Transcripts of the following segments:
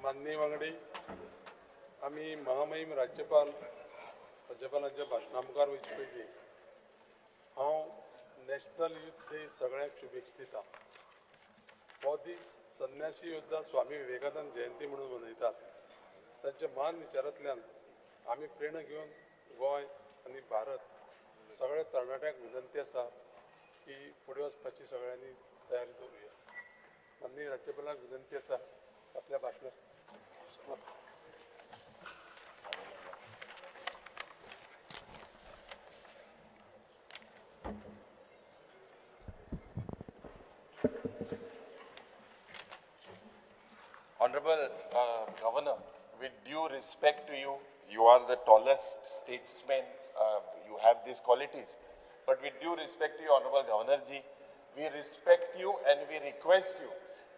नान्नी वांगडी आम्ही महामहिम राज्यपालांच्या भाशणा मुखार वयचे पयलीं हांव नॅशनल यूथ डे सगळ्यांक शुभेच्छा दिता. हो दीस संन्यासी योद्धा स्वामी विवेकानंद जयंती म्हणून मनयतात. तांच्या महान विचारांतल्यान आमी प्रेरणा घेवन गोंय आनी भारत सगळ्या तरणाट्यांक विनंती आसा की फुडें वचपाची सगळ्यांनी तयारी दवरुया. माननीय राज्यपालांक विनंती आसा आपल्या भाशणाक सुरवात. Honorable Governor, with due respect to you, you are the tallest statesman, you have these qualities. But with due respect to you, Honorable Governor Ji, we respect you and we request you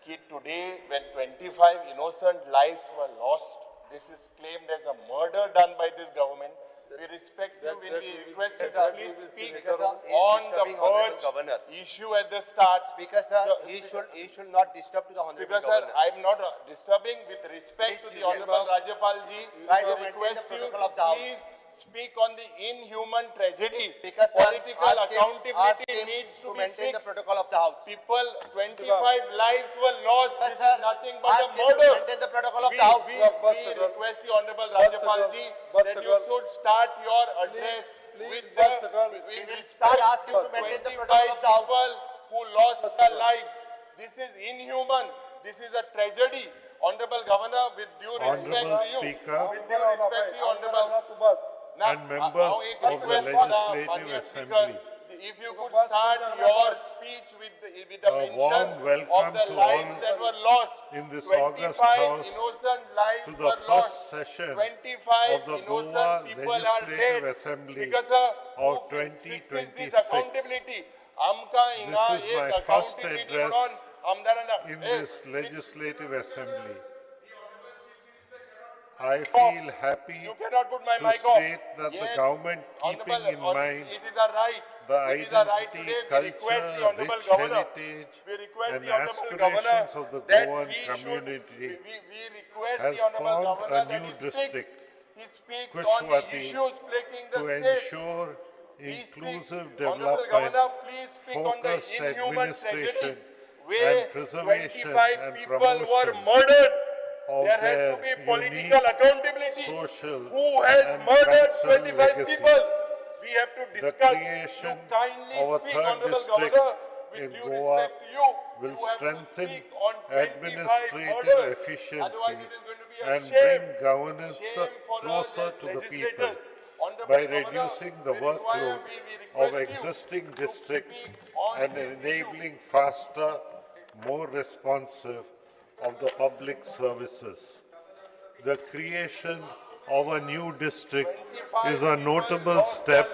that today when 25 innocent lives were lost, this is claimed as a murder done by this government. We respect you when we request you to please speak on the purge issue at the start. Speaker sir, he should not disturb to the Honorable Speaker Governor. sir, I am not disturbing. With respect to the Honorable Rajyapal Ji, Try I to maintain request the you protocol of to the House. please speak on the inhuman tragedy. Speaker sir, Political ask accountability him needs to be maintain the fixed. protocol of the House. People, 25 lives were lost. Sir, This sir, is nothing but a ask him to murder. maintain the protocol of We the House. request you, Honorable Rajyapal Ji, that you should start your address with the. We will start asking to maintain the protocol of the House. people who lost their lives. This is inhuman. This is a tragedy. Honorable Governor, with due respect Honorable to you, Speaker with due respect to you, Honorable. and members of the Legislative Assembly, if you could start your speech with the mention warm welcome of the to lives all that were lost. in this 25 August House innocent lives to the were first lost. session 25 of the innocent Goa people are Legislative dead. Assembly Because, sir, of who fixes 2026. this accountability? Amka inga This is my ek first accountability address म्हणून आमदारांना in Hey, this Legislative Assembly. I feel happy you cannot put my to mic off. state that the Yes, government keeping Honorable, in mind it is a right. the It is a right identity, today. We request the culture, Honorable rich Governor. heritage We request and the Honorable Governor aspirations of the that Goan he should- community we request has the Honorable formed Governor a that new he district, he speaks on the Kushwati, issues plaguing the to state. ensure He speaks- inclusive Honorable development, Governor, please speak on the focused inhuman administration tragedy where and preservation 25 and people were promotion murdered. of There has their to be political unique accountability. social Who has and murdered cultural 25 legacy. people? We have to The discuss. creation You kindly of a speak, third Honorable district Governor, with in due Goa respect to you. will You have to strengthen speak on 25 administrative murders. efficiency Otherwise it is going to be a and shame. bring governance Shame for us closer as to the people legislators. Honorable by Governor, reducing the we require- workload we of request you existing to districts speak on and this issue. enabling faster, more responsive of the public services. The creation of a new district is a notable step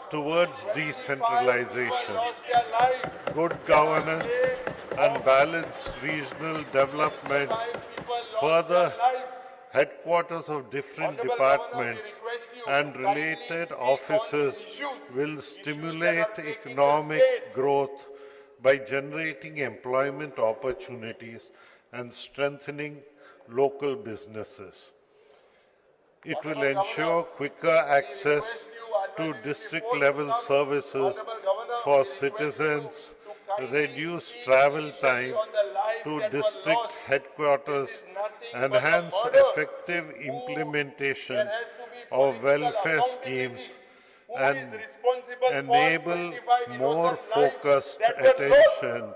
towards decentralization. Good governance and balanced regional development, further headquarters of different departments and related offices will stimulate economic growth by generating employment opportunities and strengthening local businesses. It will ensure quicker access to district-level services for citizens, reduce travel time to district headquarters, enhance effective implementation of welfare schemes, and enable more focused attention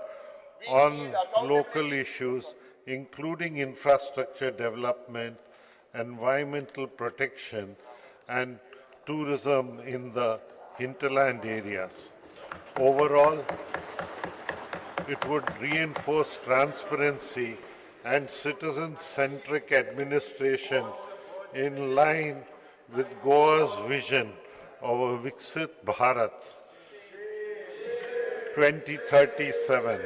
on local issues, including infrastructure development, environmental protection, and tourism in the hinterland areas. Overall, it would reinforce transparency and citizen-centric administration in line with Goa's vision of a Viksit Bharat 2037.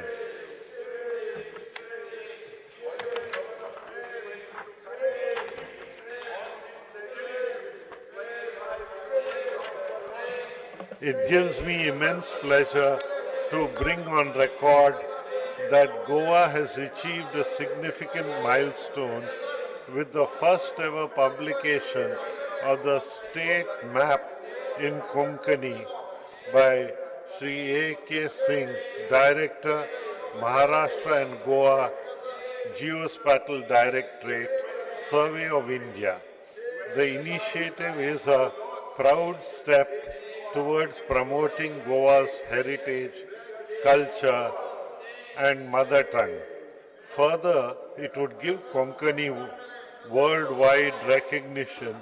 It gives me immense pleasure to bring on record that Goa has achieved a significant milestone with the first ever publication of the state map in Konkani by Sri A.K. Singh, Director, Maharashtra and Goa Geospatial Directorate, Survey of India. The initiative is a proud step towards promoting Goa's heritage, culture, and mother tongue. Further, it would give Konkani worldwide recognition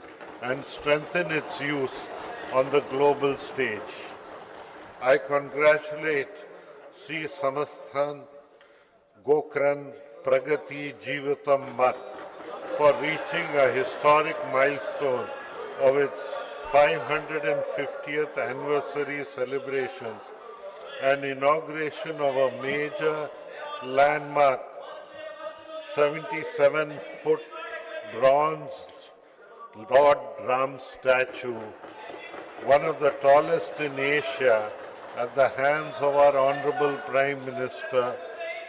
and strengthen its use on the global stage. I congratulate Sri Samasthan Gokran Pragati Jivatam Mat for reaching a historic milestone of its 550th anniversary celebrations and inauguration of a major landmark 77-foot bronze Lord Ram statue, one of the tallest in Asia, at the hands of our Honorable Prime Minister,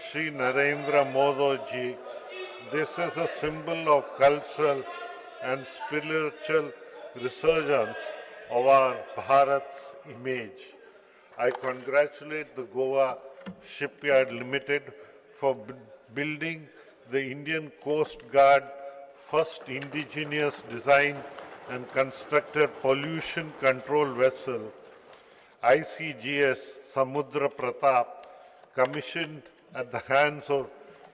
Sri Narendra Modi. This is a symbol of cultural and spiritual resurgence of our Bharat's image. I congratulate the Goa Shipyard Limited for building the Indian Coast Guard first indigenous designed and constructed pollution control vessel, ICGS Samudra Pratap, commissioned at the hands of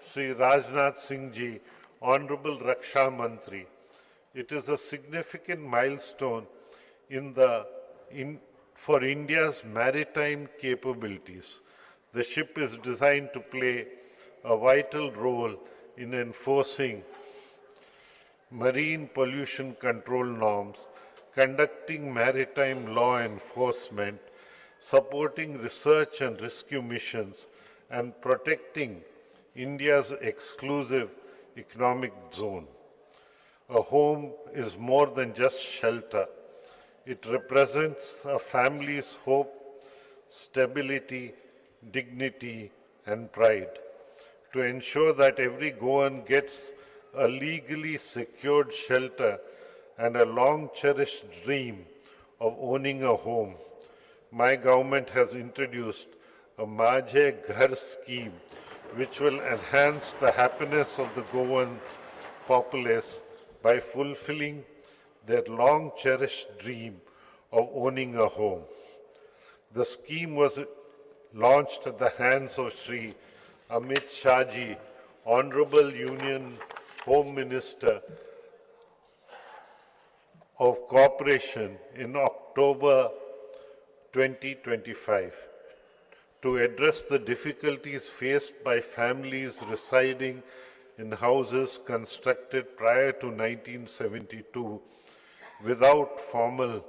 Sri Rajnath Singh Ji, Honorable Raksha Mantri. It is a significant milestone for India's maritime capabilities. The ship is designed to play a vital role in enforcing marine pollution control norms, conducting maritime law enforcement, supporting research and rescue missions, and protecting India's exclusive economic zone. A home is more than just shelter. It represents a family's hope, stability, dignity, and pride. To ensure that every Goan gets a legally secured shelter and a long-cherished dream of owning a home, my government has introduced a Majhe Ghar scheme which will enhance the happiness of the Goan populace by fulfilling their long-cherished dream of owning a home. The scheme was launched at the hands of Sri Amit Shah Ji, Honorable Union Home Minister of Cooperation in October 2025 to address the difficulties faced by families residing in houses constructed prior to 1972 without formal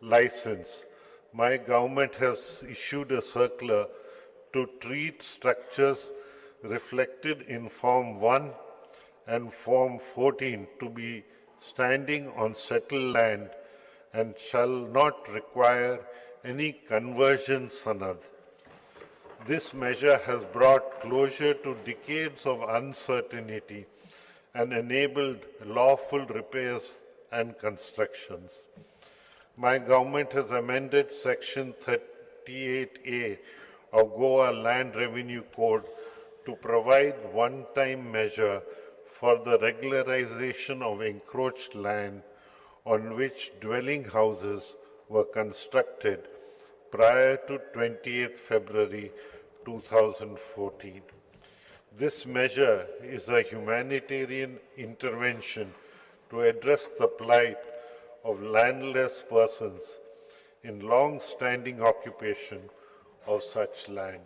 license. My government has issued a circular to treat structures reflected in Form 1 and Form 14 to be standing on settled land and shall not require any conversion sanad. This measure has brought closure to decades of uncertainty and enabled lawful repairs and constructions. My government has amended Section 38A of Goa Land Revenue Code to provide one-time measure for the regularization of encroached land on which dwelling houses were constructed prior to 20th February 2014. This measure is a humanitarian intervention to address the plight of landless persons in long-standing occupation of such land.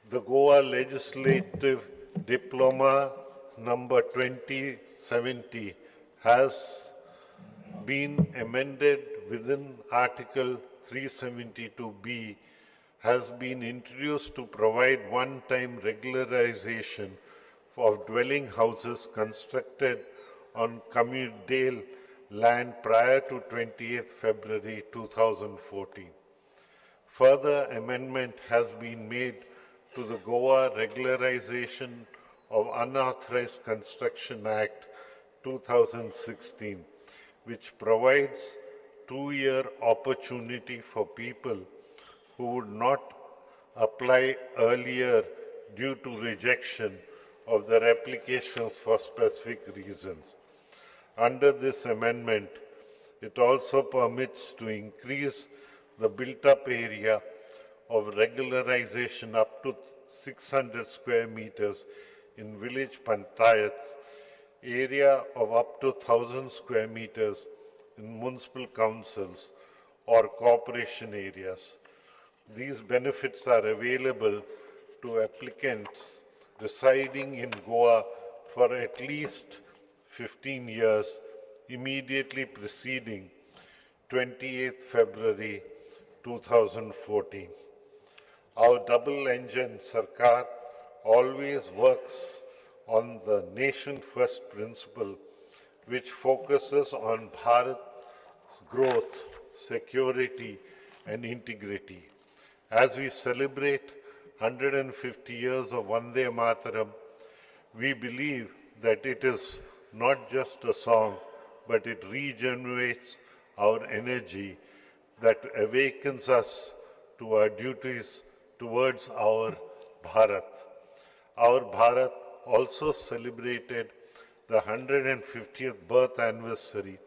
The Goa Legislative Diploma number 2070 has been amended within Article 372B, has been introduced to provide one-time regularization of dwelling houses constructed on communal land prior to 20th February 2014. Further amendment has been made to the Goa Regularization of Unauthorized Construction Act 2016, which provides 2-year opportunity for people who would not apply earlier due to rejection of their applications for specific reasons. Under this amendment, it also permits to increase the built-up area of regularization up to 600 square meters in village panchayats, area of up to 1,000 square meters in municipal councils or corporation areas. These benefits are available to applicants residing in Goa for at least 15 years immediately preceding 28th February 2014. Our double-engine Sarkar always works on the nation-first principle, which focuses on Bharat's growth, security, and integrity. As we celebrate 150 years of Vande Mataram, we believe that it is not just a song, but it regenerates our energy that awakens us to our duties towards our Bharat. Our Bharat also celebrated the 150th birth anniversary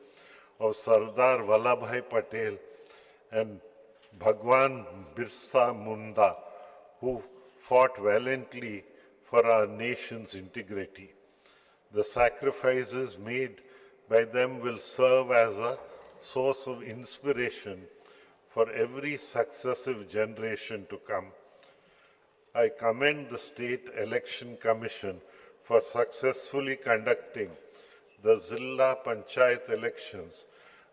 of Sardar Vallabhbhai Patel and Bhagwan Birsa Munda, who fought valiantly for our nation's integrity. The sacrifices made by them will serve as a source of inspiration for every successive generation to come. I commend the State Election Commission for successfully conducting the Zilla Panchayat elections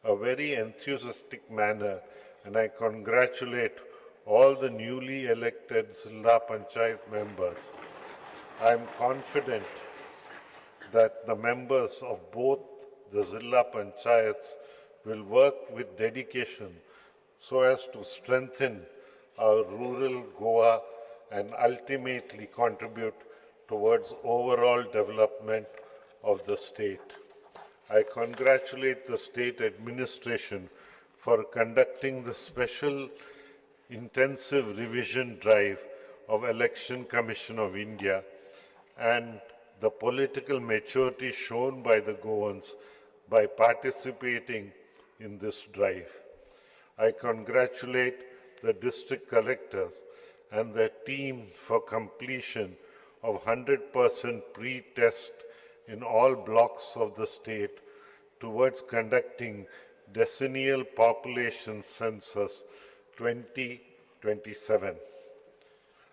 a very enthusiastic manner, and I congratulate all the newly elected Zilla Panchayat members. I am confident that the members of both the Zilla Panchayats will work with dedication so as to strengthen our rural Goa and ultimately contribute towards overall development of the state. I congratulate the state administration for conducting the special intensive revision drive of Election Commission of India and the political maturity shown by the Goans by participating in this drive. I congratulate the district collectors and their team for completion of 100% pre-test in all blocks of the state towards conducting decennial population census 2027.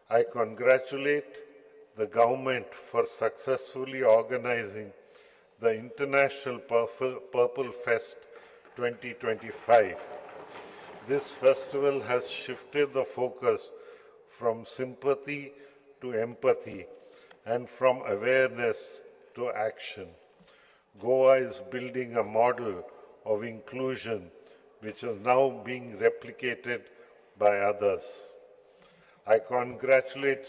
I congratulate the government for successfully organizing the International Purple Fest 2025. This festival has shifted the focus from sympathy to empathy and from awareness to action. Goa is building a model of inclusion which is now being replicated by others. I congratulate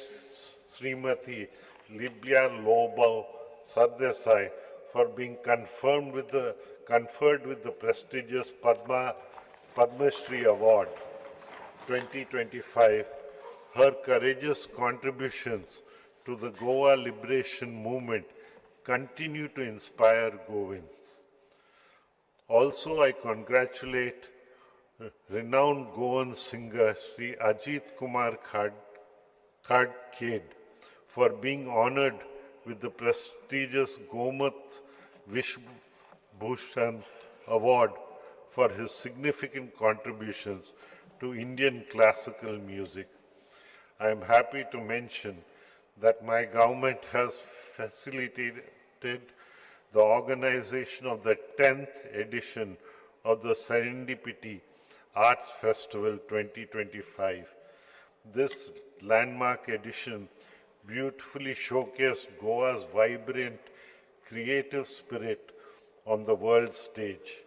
Srimati Libya Lobo Sardesai for being conferred with the prestigious Padma Shri Award 2025. Her courageous contributions to the Goa liberation movement continue to inspire Goans. Also, I congratulate renowned Goan singer Sri Ajit Kumar Khadkhed for being honored with the prestigious Gomat Vishbhushan Award for his significant contributions to Indian classical music. I am happy to mention that my government has facilitated the organization of the 10th edition of the Serendipity Arts Festival 2025. This landmark edition beautifully showcased Goa's vibrant, creative spirit on the world stage.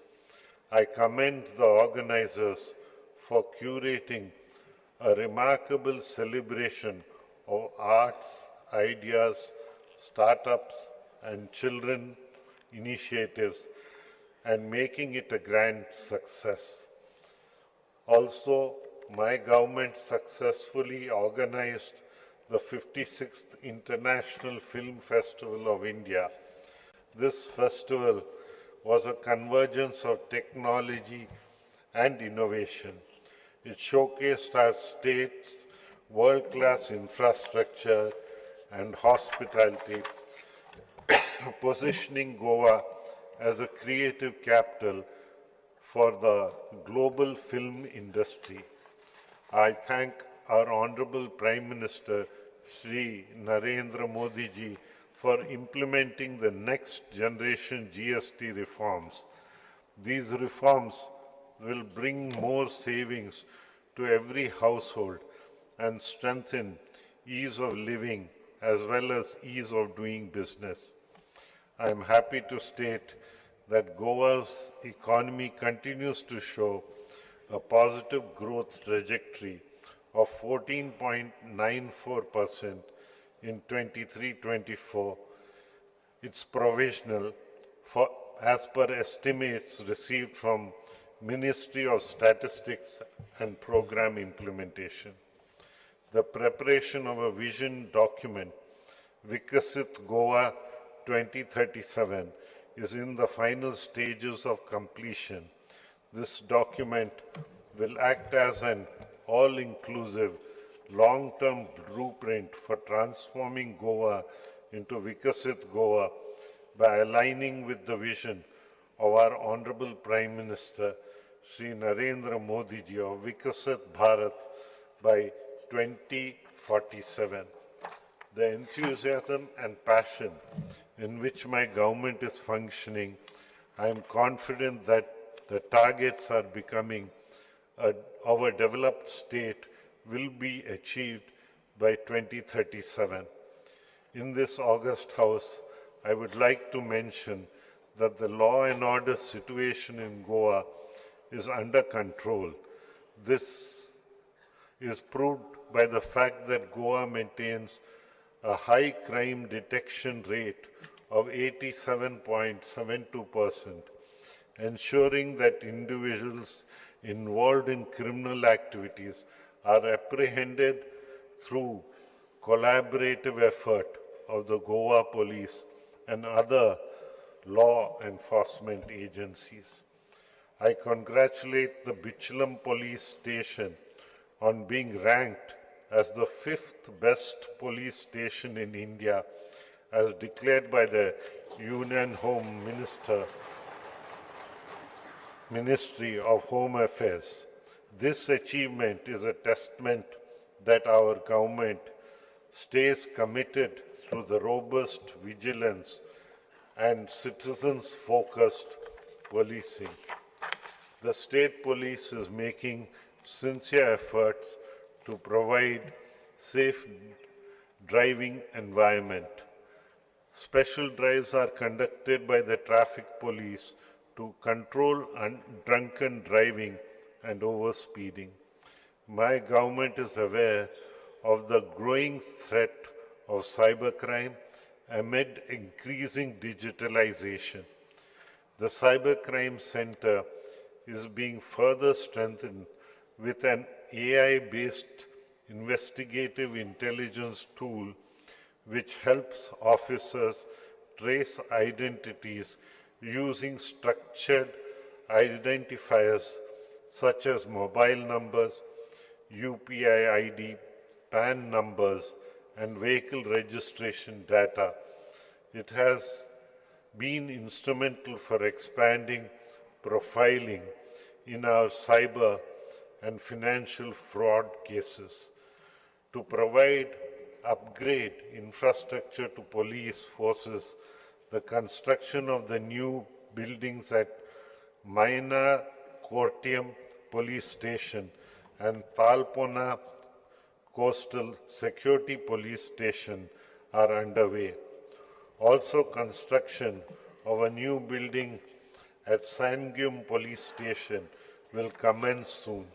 I commend the organizers for curating a remarkable celebration of arts, ideas, startups, and children initiatives and making it a grand success. Also, my government successfully organized the 56th International Film Festival of India. This festival was a convergence of technology and innovation. It showcased our state's world-class infrastructure and hospitality, positioning Goa as a creative capital for the global film industry. I thank our Honorable Prime Minister, Shri Narendra Modi ji, for implementing the next generation GST reforms. These reforms will bring more savings to every household and strengthen ease of living as well as ease of doing business. I am happy to state that Goa's economy continues to show a positive growth trajectory of 14.94% in 23-24. It's provisional for, as per estimates received from Ministry of Statistics and Program Implementation. The preparation of a vision document, Vikasit Goa 2037, is in the final stages of completion. This document will act as an all-inclusive, long-term blueprint for transforming Goa into Vikasit Goa by aligning with the vision of our Honorable Prime Minister, Shri Narendra Modi ji, of Vikasit Bharat by 2047. The enthusiasm and passion in which my government is functioning, I am confident that the targets are becoming of a developed state will be achieved by 2037. In this August House, I would like to mention that the law and order situation in Goa is under control. This is proved by the fact that Goa maintains a high crime detection rate of 87.72%, ensuring that individuals involved in criminal activities are apprehended through collaborative effort of the Goa police and other law enforcement agencies. I congratulate the Bichalam police station on being ranked as the 5th best police station in India as declared by the Union Home Ministry of Home Affairs. This achievement is a testament that our government stays committed to the robust vigilance and citizens-focused policing. The state police is making sincere efforts to provide safe driving environment. Special drives are conducted by the traffic police to control drunken driving and overspeeding. My government is aware of the growing threat of cybercrime amid increasing digitalization. The Cybercrime Center is being further strengthened with an AI-based investigative intelligence tool which helps officers trace identities using structured identifiers such as mobile numbers, UPI ID, PAN numbers, and vehicle registration data. It has been instrumental for expanding profiling in our cyber and financial fraud cases. To provide upgrade infrastructure to police forces, the construction of the new buildings at Maina Kortiam Police Station and Talpona Coastal Security Police Station are underway. Also, construction of a new building at Sangam Police Station will commence soon.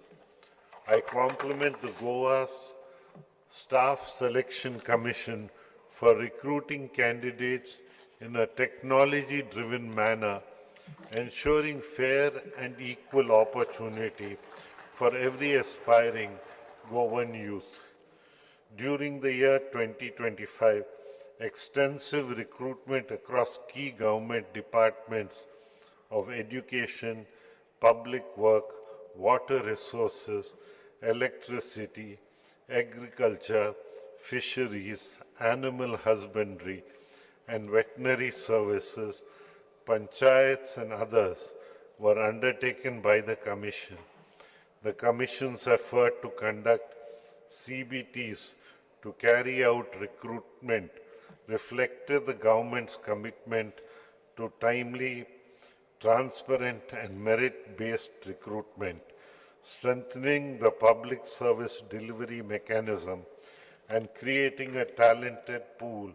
I compliment the Goa's Staff Selection Commission for recruiting candidates in a technology-driven manner, ensuring fair and equal opportunity for every aspiring Goan youth. During the year 2025, extensive recruitment across key government departments of education, public work, water resources, electricity, agriculture, fisheries, animal husbandry, and veterinary services, panchayats and others were undertaken by the Commission. The Commission's effort to conduct CBTs to carry out recruitment reflected the government's commitment to timely, transparent and merit-based recruitment, strengthening the public service delivery mechanism and creating a talented pool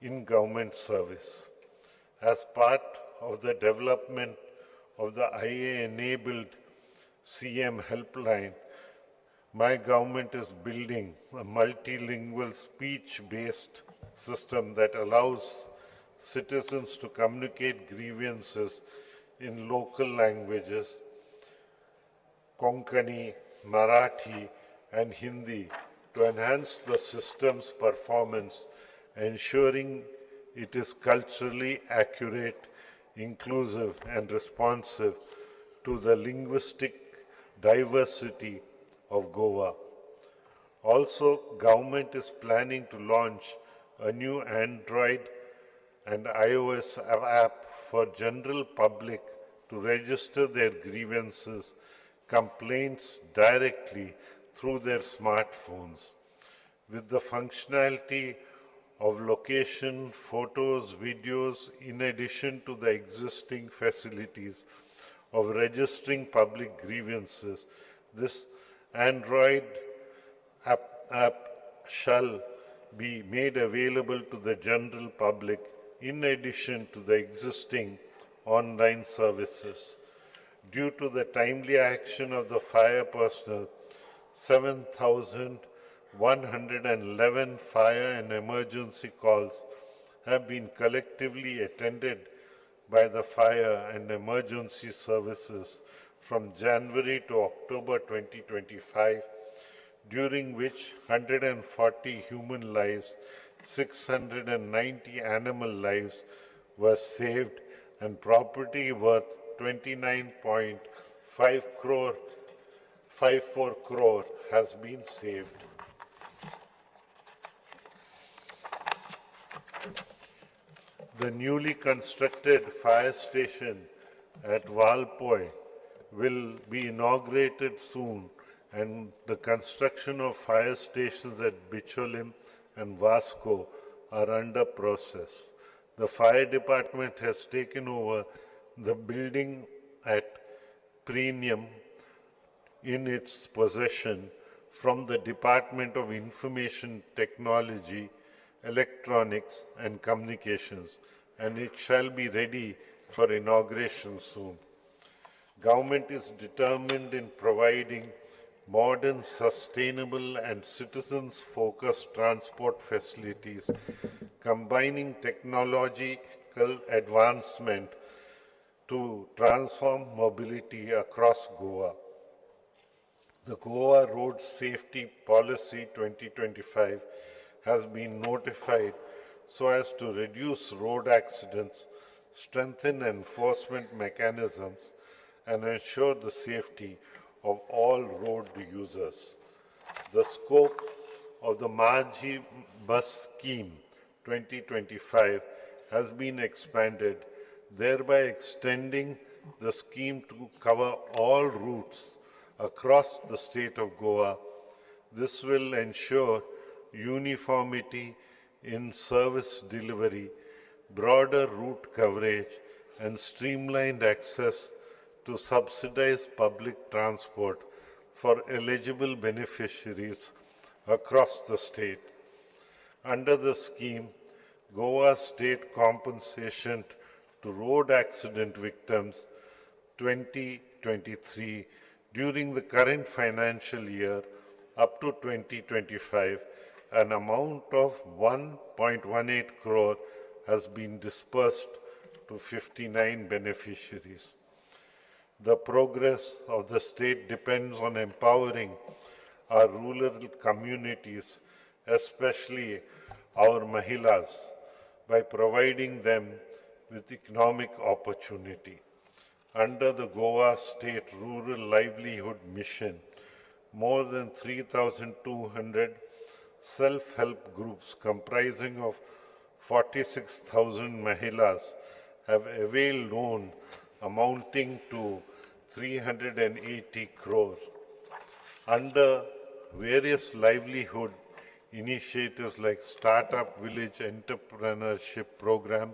in government service. As part of the development of the IA-enabled CM helpline, my government is building a multilingual speech-based system that allows citizens to communicate grievances in local languages, Konkani, Marathi, and Hindi, to enhance the system's performance, ensuring it is culturally accurate, inclusive, and responsive to the linguistic diversity of Goa. Also, government is planning to launch a new Android and iOS app for general public to register their grievances, complaints directly through their smartphones. With the functionality of location, photos, videos, in addition to the existing facilities of registering public grievances, this Android app shall be made available to the general public in addition to the existing online services. Due to the timely action of the fire personnel, 7,111 fire and emergency calls have been collectively attended by the fire and emergency services from January to October 2025, during which 140 human lives, 690 animal lives were saved, and property worth 29.54 crore has been saved. The newly constructed fire station at Valpoi will be inaugurated soon, and the construction of fire stations at Bicholim and Vasco are under process. The fire department has taken over the building at Premium in its possession from the Department of Information Technology, Electronics and Communications, and it shall be ready for inauguration soon. Government is determined in providing modern, sustainable and citizens-focused transport facilities, combining technological advancement to transform mobility across Goa. The Goa Road Safety Policy 2025 has been notified so as to reduce road accidents, strengthen enforcement mechanisms, and ensure the safety of all road users. The scope of the Maji Bus Scheme 2025 has been expanded, thereby extending the scheme to cover all routes across the state of Goa. This will ensure uniformity in service delivery, broader route coverage, and streamlined access to subsidized public transport for eligible beneficiaries across the state. Under the scheme, Goa State Compensation to Road Accident Victims 2023 during the current financial year up to 2025 an amount of 1.18 crore has been dispersed to 59 beneficiaries. The progress of the state depends on empowering our rural communities, especially our Mahilas, by providing them with economic opportunity. Under the Goa State Rural Livelihood Mission, more than 3,200 self-help groups comprising of 46,000 Mahilas have availed loan amounting to 380 crore. Under various livelihood initiatives like Startup Village Entrepreneurship Program,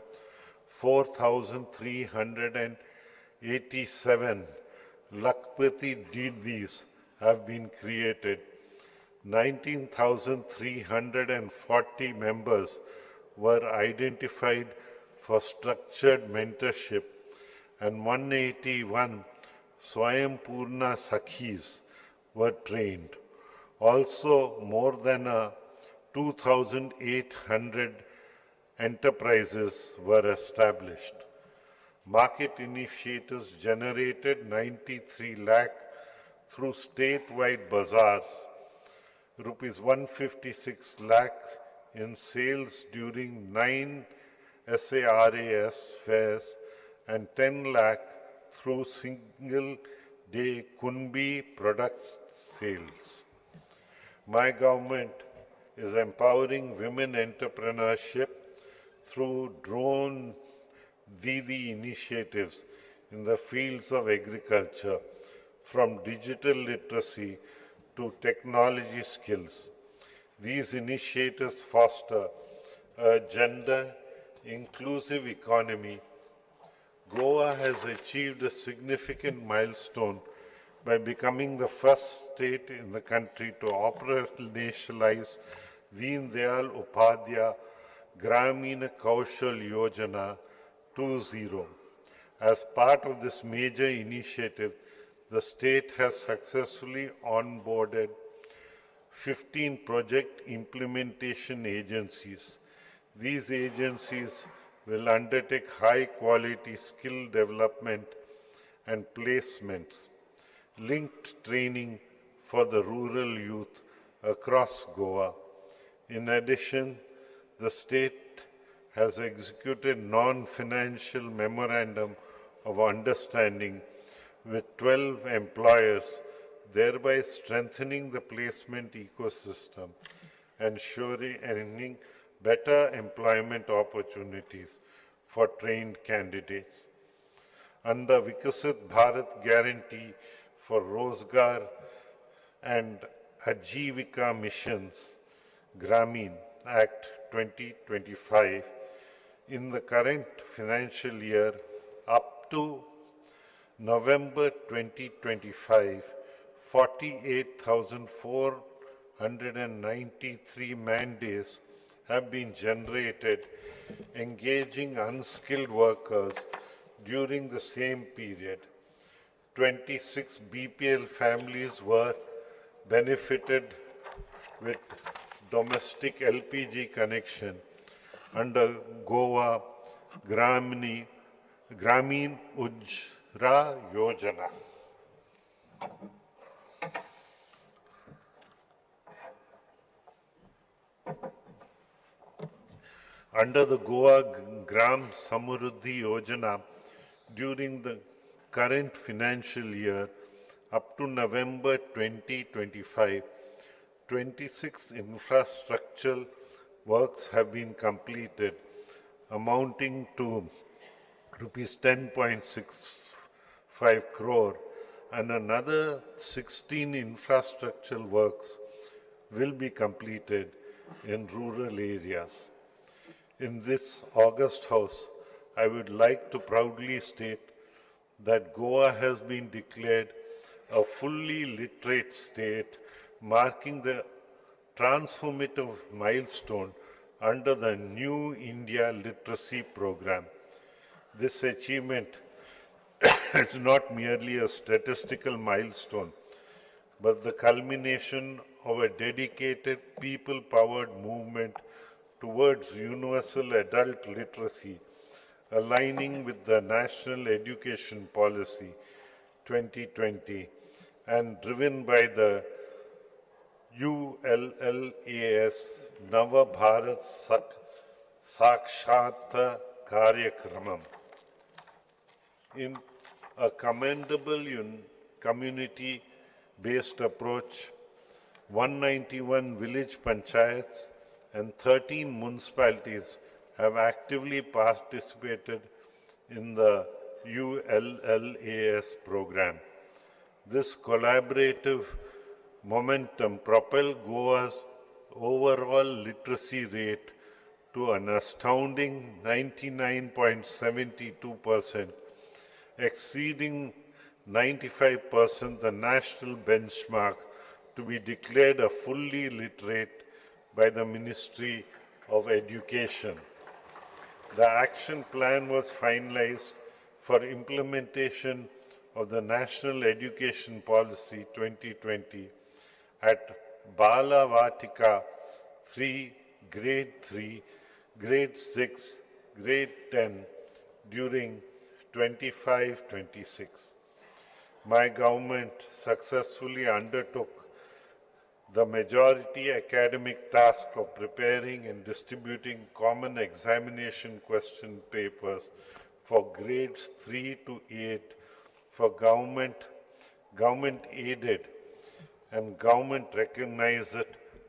4,387 Lakpati Didis have been created. 19,340 members were identified for structured mentorship and 181 Swayam Sakhis were trained. Also, more than 2,800 enterprises were established. Market initiatives generated 93 lakh through statewide bazaars, rupees 156 lakh in sales during 9 SARAS fairs, and 10 lakh through single-day Kunbi product sales. My government is empowering women entrepreneurship through drone Didi initiatives in the fields of agriculture, from digital literacy to technology skills. These initiatives foster a gender-inclusive economy. Goa has achieved a significant milestone by becoming the first state in the country to operationalize Deen Dayal Upadhyaya Grameen Kaushal Yojana 2.0. As part of this major initiative, the state has successfully onboarded 15 project implementation agencies. These agencies will undertake high-quality skill development and placements, linked training for the rural youth across Goa. In addition, the state has executed non-financial memorandum of understanding with 12 employers, thereby strengthening the placement ecosystem and ensuring better employment opportunities for trained candidates. Under Vikasit Bharat Guarantee for Rozgar and Ajivika Missions, Grameen Act 2025, in the current financial year up to November 2025, 48,493 man-days have been generated engaging unskilled workers during the same period. 26 BPL families were benefited with domestic LPG connection under Goa Grameen Ujra Yojana. Under the Goa Gram Samruddhi Yojana, during the current financial year up to November 2025, 26 infrastructural works have been completed, amounting to rupees 10.65 crore, and another 16 infrastructural works will be completed in rural areas. In this August House, I would like to proudly state that Goa has been declared a fully literate state, marking the transformative milestone under the New India Literacy Program. This achievement is not merely a statistical milestone, but the culmination of a dedicated people-powered movement towards universal adult literacy, aligning with the National Education Policy 2020 and driven by the ULLAS Nava Bharat Sakshata Karyakramam. In a commendable community-based approach, 191 village panchayats and 13 municipalities have actively participated in the ULLAS program. This collaborative momentum propelled Goa's overall literacy rate to an astounding 99.72%, exceeding 95% the national benchmark to be declared a fully literate by the Ministry of Education. The action plan was finalized for implementation of the National Education Policy 2020 at Bala Vatika 3, Grade 3, Grade 6, Grade 10 during 25-26. My government successfully undertook the majority academic task of preparing and distributing common examination question papers for grades 3 to 8 for government-aided and government-recognized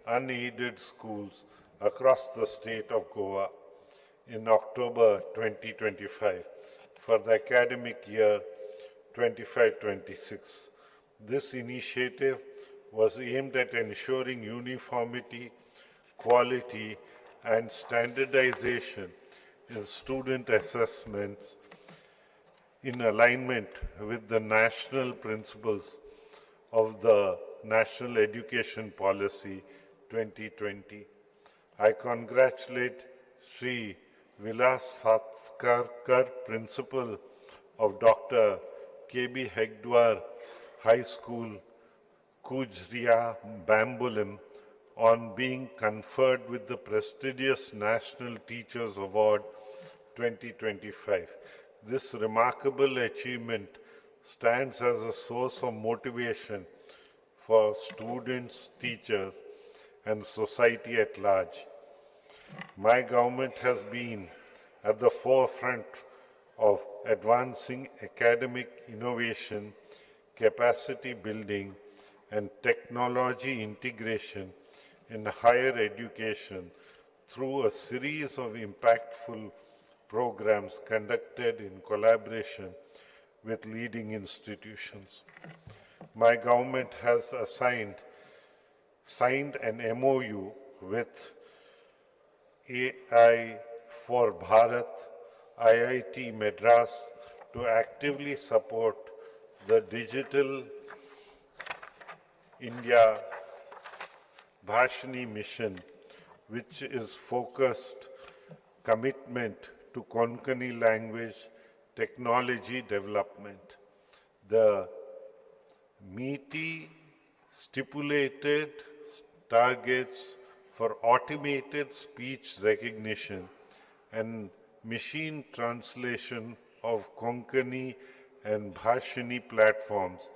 unaided schools across the state of Goa in October 2025 for the academic year 25-26. This initiative was aimed at ensuring uniformity, quality, and standardization in student assessments in alignment with the national principles of the National Education Policy 2020. I congratulate Sri Vilas Satkarkar, Principal of Dr. K.B. Hegdwar High School, Kujria, Bambolim, on being conferred with the prestigious National Teachers Award 2025. This remarkable achievement stands as a source of motivation for students, teachers, and society at large. My government has been at the forefront of advancing academic innovation, capacity building, and technology integration in higher education through a series of impactful programs conducted in collaboration with leading institutions. My government has signed an MOU with AI for Bharat, IIT Madras, to actively support the Digital India Bhashini mission, which is focused commitment to Konkani language technology development. The meaty stipulated targets for automated speech recognition and machine translation of Konkani and Bhashini platforms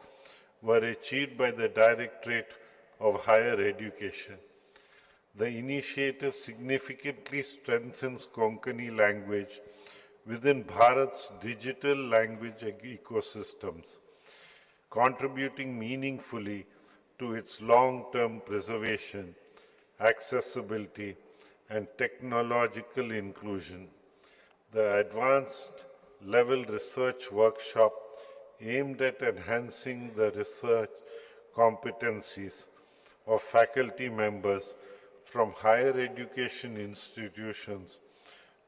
were achieved by the Directorate of Higher Education. The initiative significantly strengthens Konkani language within Bharat's digital language ecosystems, contributing meaningfully to its long-term preservation, accessibility, and technological inclusion. The advanced level research workshop aimed at enhancing the research competencies of faculty members from higher education institutions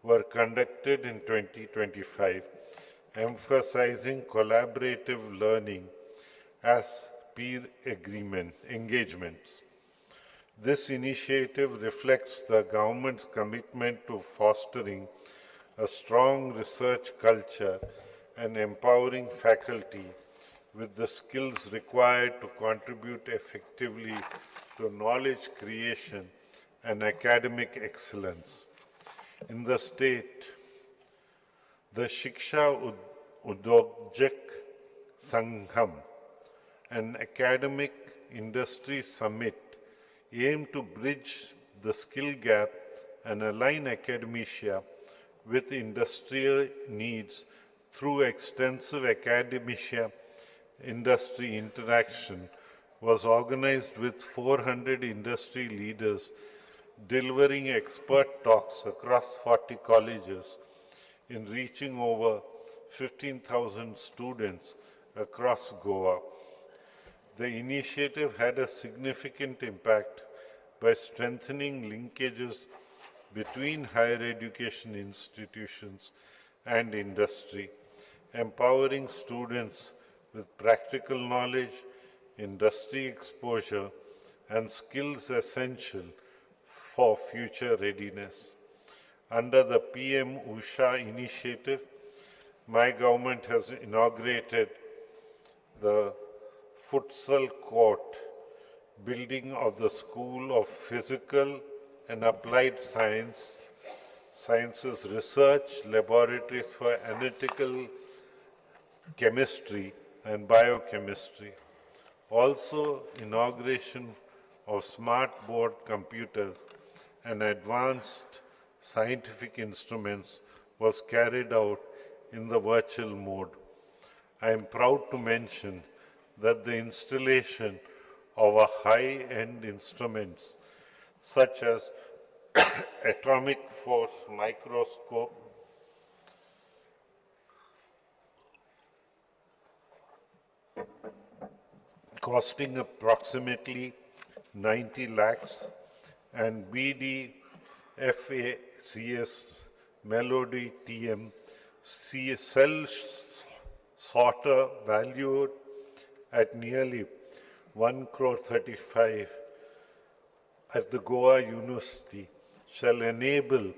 were conducted in 2025, emphasizing collaborative learning as peer engagements. This initiative reflects the government's commitment to fostering a strong research culture and empowering faculty with the skills required to contribute effectively to knowledge creation and academic excellence. In the state, the Shiksha Udyojak Sangham, an academic industry summit, aimed to bridge the skill gap and align academia with industrial needs through extensive academia industry interaction, was organized with 400 industry leaders delivering expert talks across 40 colleges in reaching over 15,000 students across Goa. The initiative had a significant impact by strengthening linkages between higher education institutions and industry, empowering students with practical knowledge, industry exposure, and skills essential for future readiness. Under the PM Usha initiative, my government has inaugurated the futsal court building of the School of Physical and Applied Sciences Research Laboratories for Analytical Chemistry and Biochemistry. Also, inauguration of smart board computers and advanced scientific instruments was carried out in the virtual mode. I am proud to mention that the installation of a high-end instruments such as atomic force microscope, costing approximately 90 lakhs, and BDFACS Melody TM cell sorter valued at nearly 1.35 crore at the Goa University shall enable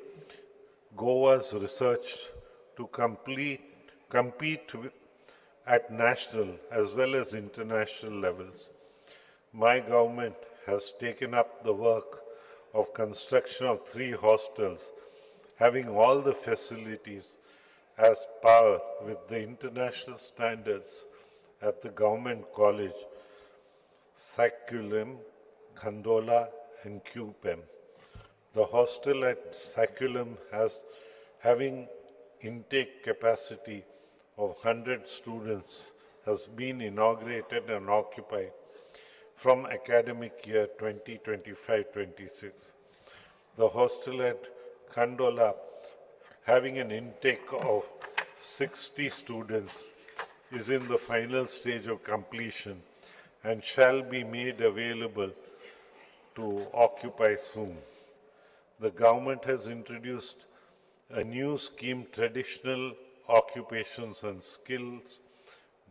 Goa's research to compete at national as well as international levels. My government has taken up the work of construction of 3 hostels, having all the facilities as par with the international standards at the Government College, Saculum, Khandola, and QPEM. The hostel at Saculum having intake capacity of 100 students has been inaugurated and occupied from academic year 2025-26. The hostel at Khandola, having an intake of 60 students, is in the final stage of completion and shall be made available to occupy soon. The government has introduced a new scheme, Traditional Occupations and Skills,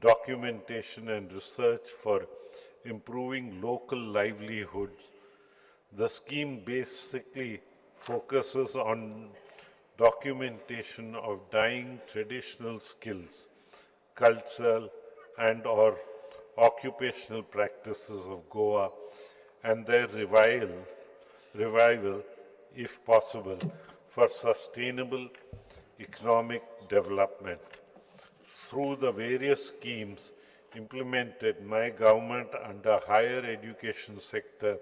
Documentation and Research for Improving Local Livelihoods. The scheme basically focuses on documentation of dying traditional skills, cultural and/or occupational practices of Goa and their revival, if possible, for sustainable economic development. Through the various schemes implemented my government under higher education sector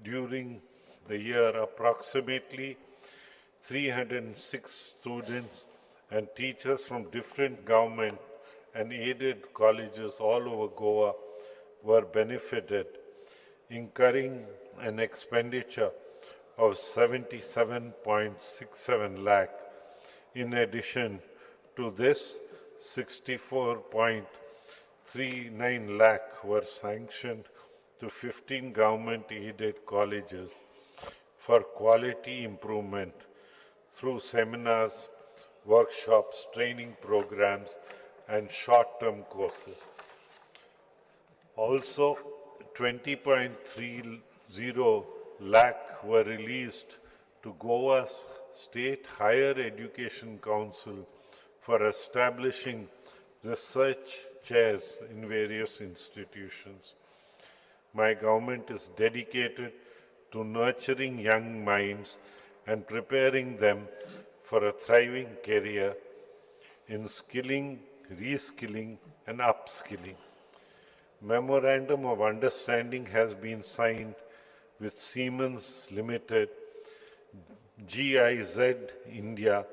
during the year, approximately 306 students and teachers from different government and aided colleges all over Goa were benefited, incurring an expenditure of 77.67 lakh. In addition to this, 64.39 lakh were sanctioned to 15 government-aided colleges for quality improvement through seminars, workshops, training programs, and short-term courses. Also, 20.30 lakh were released to Goa's State Higher Education Council for establishing research chairs in various institutions. My government is dedicated to nurturing young minds and preparing them for a thriving career in skilling, reskilling, and upskilling. Memorandum of Understanding has been signed with Siemens Limited, GIZ India,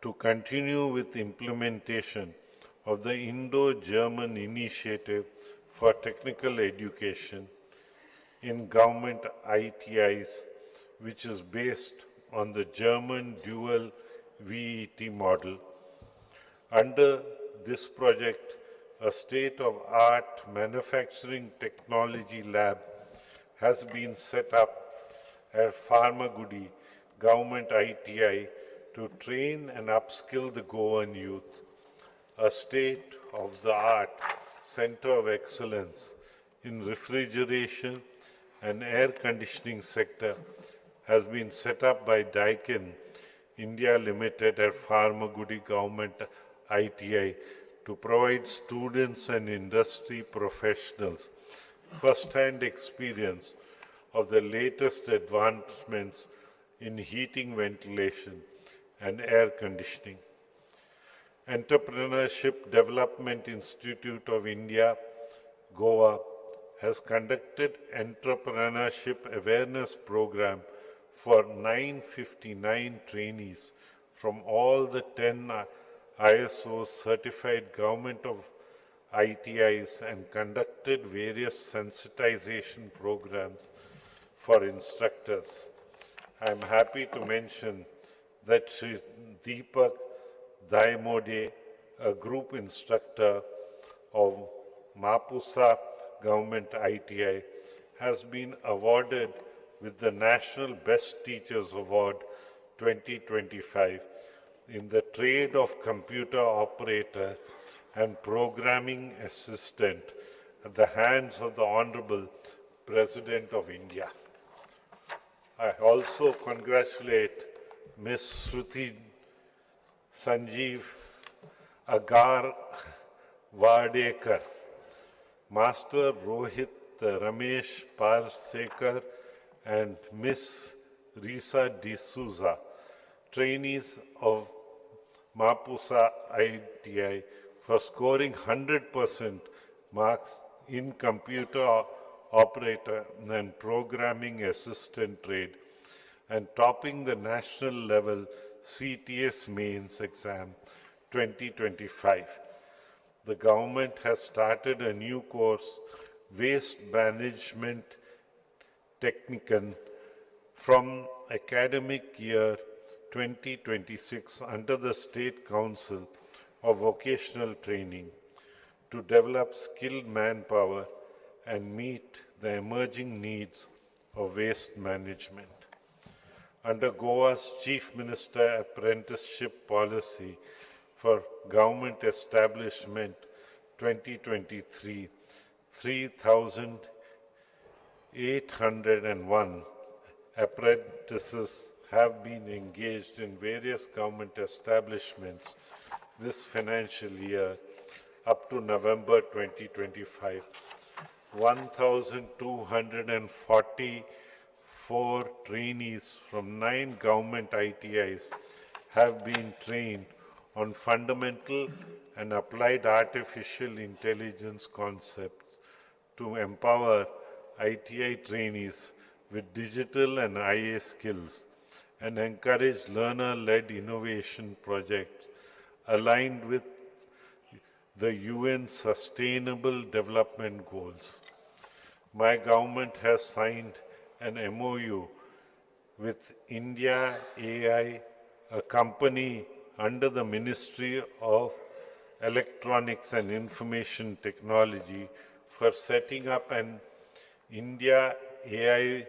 to continue with implementation of the Indo-German Initiative for Technical Education in government ITIs, which is based on the German dual VET model. Under this project, a state-of-art manufacturing technology lab has been set up at Pharmagudi Government ITI to train and upskill the Goan youth. A state-of-the-art center of excellence in refrigeration and air conditioning sector has been set up by Daikin India Limited at Pharmagudi Government ITI to provide students and industry professionals first-hand experience of the latest advancements in heating, ventilation, and air conditioning. Entrepreneurship Development Institute of India, Goa, has conducted entrepreneurship awareness program for 959 trainees from all the 10 ISO certified government of ITIs and conducted various sensitization programs for instructors. I am happy to mention that Sri Deepak Daimode, a group instructor of Mapusa Government ITI, has been awarded with the National Best Teachers Award 2025 in the trade of computer operator and programming assistant at the hands of the Honorable President of India. I also congratulate Ms. Shruti Sanjeev Agar Vardekar, Master Rohit Ramesh Parsekar, and Ms. Risa D'Souza, trainees of Mapusa ITI, for scoring 100% marks in computer operator and programming assistant trade and topping the national level CTS mains exam 2025. The government has started a new course, Waste Management Technican, from academic year 2026 under the State Council of Vocational Training to develop skilled manpower and meet the emerging needs of waste management. Under Goa's Chief Minister Apprenticeship Policy for Government Establishment 2023, 3,801 apprentices have been engaged in various government establishments this financial year up to November 2025. 1,244 trainees from 9 government ITIs have been trained on fundamental and applied artificial intelligence concepts to empower ITI trainees with digital and IA skills and encourage learner-led innovation projects aligned with the UN Sustainable Development Goals. My government has signed an MOU with India AI, a company under the Ministry of Electronics and Information Technology, for setting up an India AI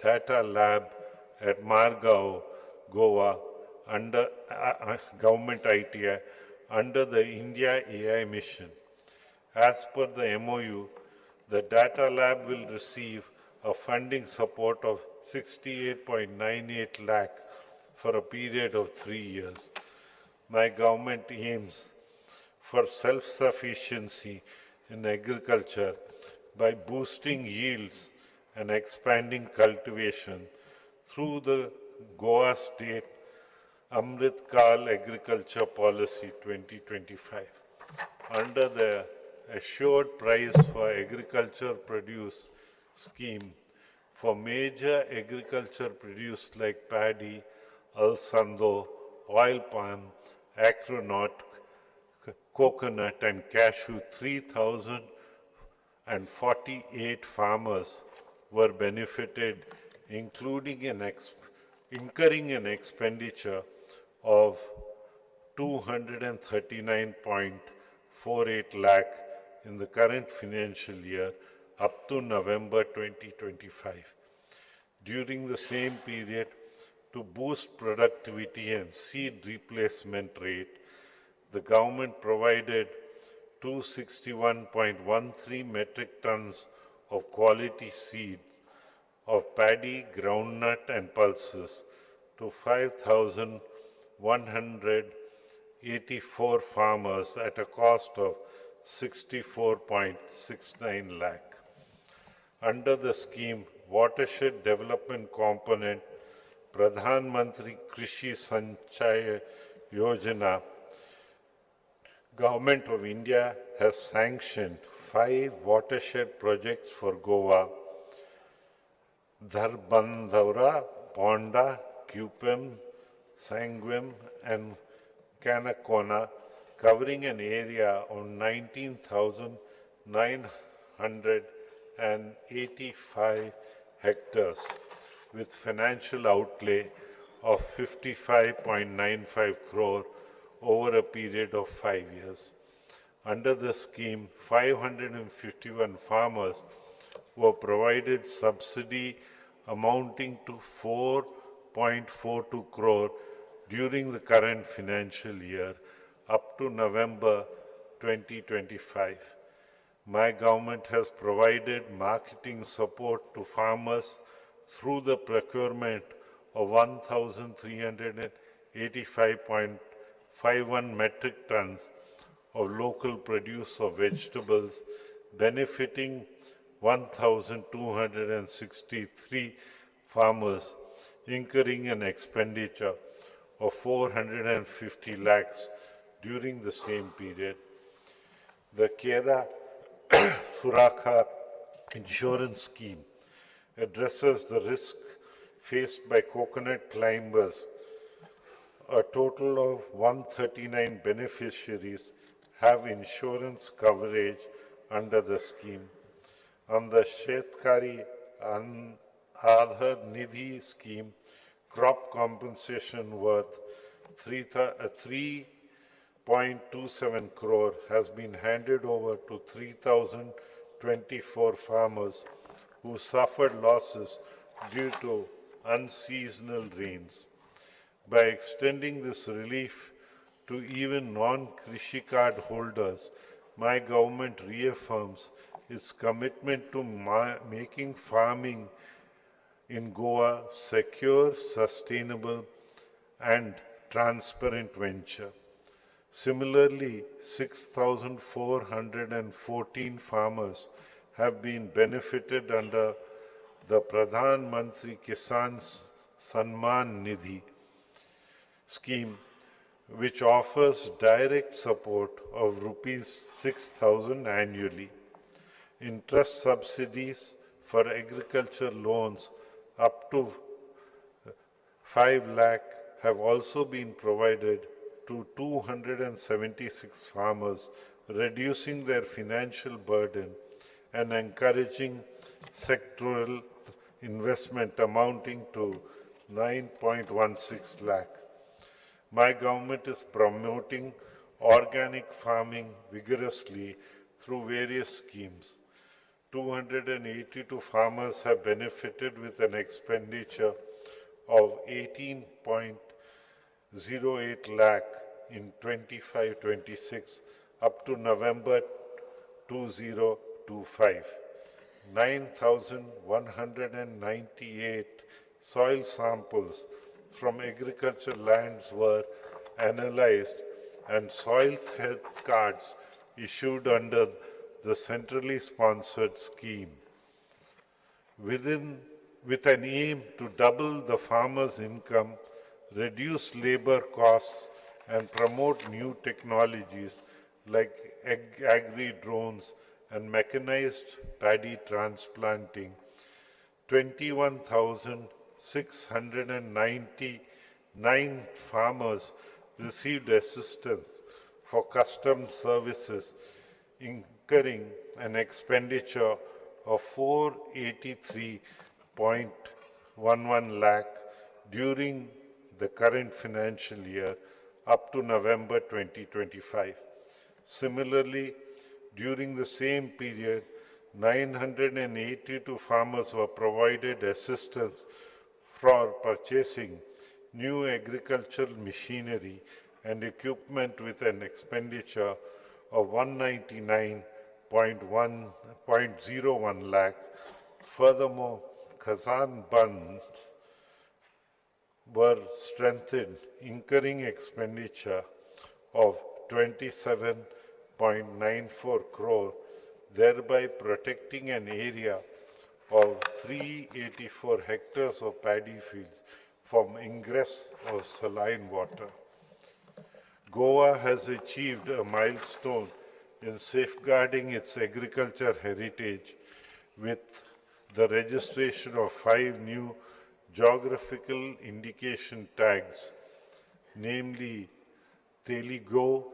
data lab at Margao, Goa, under government ITI, under the India AI mission. As per the MOU, the data lab will receive a funding support of 68.98 lakh for a period of 3 years. My government aims for self-sufficiency in agriculture by boosting yields and expanding cultivation through the Goa State Amrit Kal Agriculture Policy 2025. Under the Assured Price for Agriculture Produce scheme for major agriculture produce like paddy, alsando, oil palm, acronaut, coconut and cashew, 3,048 farmers were benefited, incurring an expenditure of 239.48 lakh in the current financial year up to November 2025. During the same period, to boost productivity and seed replacement rate, the government provided 261.13 metric tons of quality seed of paddy, groundnut and pulses to 5,184 farmers at a cost of 64.69 lakh. Under the scheme, Watershed Development Component, Pradhan Mantri Krishi Sanchaya Yojana, Government of India has sanctioned 5 watershed projects for Goa: Dharbandhara, Ponda, Cupem, Sanguem and Canacona, covering an area of 19,985 hectares with financial outlay of 55.95 crore over a period of 5 years. Under the scheme, 551 farmers were provided subsidy amounting to 4.42 crore during the current financial year up to November 2025. My government has provided marketing support to farmers through the procurement of 1,385.51 metric tons of local produce of vegetables, benefiting 1,263 farmers, incurring an expenditure of 450 lakhs during the same period. The Kera Surakha insurance scheme addresses the risk faced by coconut climbers. A total of 139 beneficiaries have insurance coverage under the scheme. On the Shetkari Aadhar Nidhi scheme, crop compensation worth 3.27 crore has been handed over to 3,024 farmers who suffered losses due to unseasonal rains. By extending this relief to even non-Krishi card holders, my government reaffirms its commitment to making farming in Goa secure, sustainable, and transparent venture. Similarly, 6,414 farmers have been benefited under the Pradhan Mantri Kisan Samman Nidhi scheme, which offers direct support of rupees 6,000 annually. Interest subsidies for agriculture loans up to 5 lakh have also been provided to 276 farmers, reducing their financial burden and encouraging sectoral investment amounting to 9.16 lakh. My government is promoting organic farming vigorously through various schemes. 282 farmers have benefited with an expenditure of 18.08 lakh in 25-26 up to November 2025. 9,198 soil samples from agricultural lands were analyzed and soil health cards issued under the centrally sponsored scheme. With an aim to double the farmer's income, reduce labor costs, and promote new technologies like agri-drones and mechanized paddy transplanting, 21,699 farmers received assistance for custom services, incurring an expenditure of 483.11 lakh during the current financial year up to November 2025. Similarly, during the same period, 982 farmers were provided assistance for purchasing new agricultural machinery and equipment with an expenditure of 199.01 lakh. Furthermore, Kazan bunds were strengthened, incurring expenditure of 27.94 crore, thereby protecting an area of 384 hectares of paddy fields from ingress of saline water. Goa has achieved a milestone in safeguarding its agriculture heritage with the registration of 5 new geographical indication tags, namely Teligo,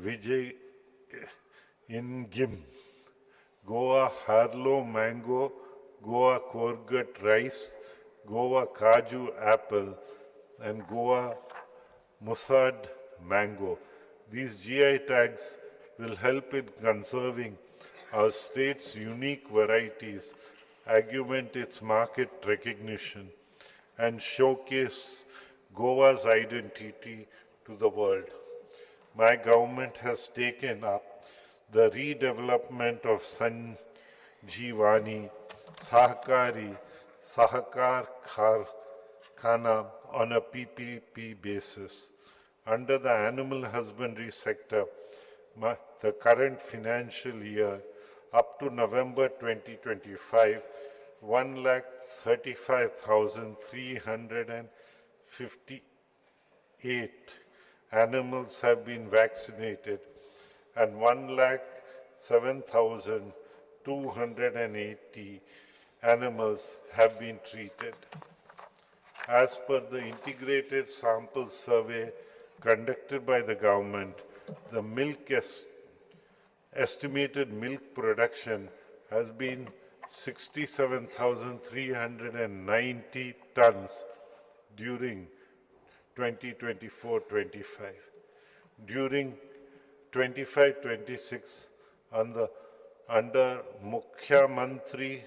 Vijay Ingim, Goa Harlow mango, Goa Korgut rice, Goa Kaju apple, and Goa Musad mango. These GI tags will help in conserving our state's unique varieties, augment its market recognition, and showcase Goa's identity to the world. My government has taken up the redevelopment of Sanjeevani Sahakar Khana on a PPP basis. Under the animal husbandry sector, the current financial year up to November 2025, 135,358 animals have been vaccinated and 107,280 animals have been treated. As per the integrated sample survey conducted by the government, the estimated milk production has been 67,390 tons during 2024-25. During 25-26, under Mukhyamantri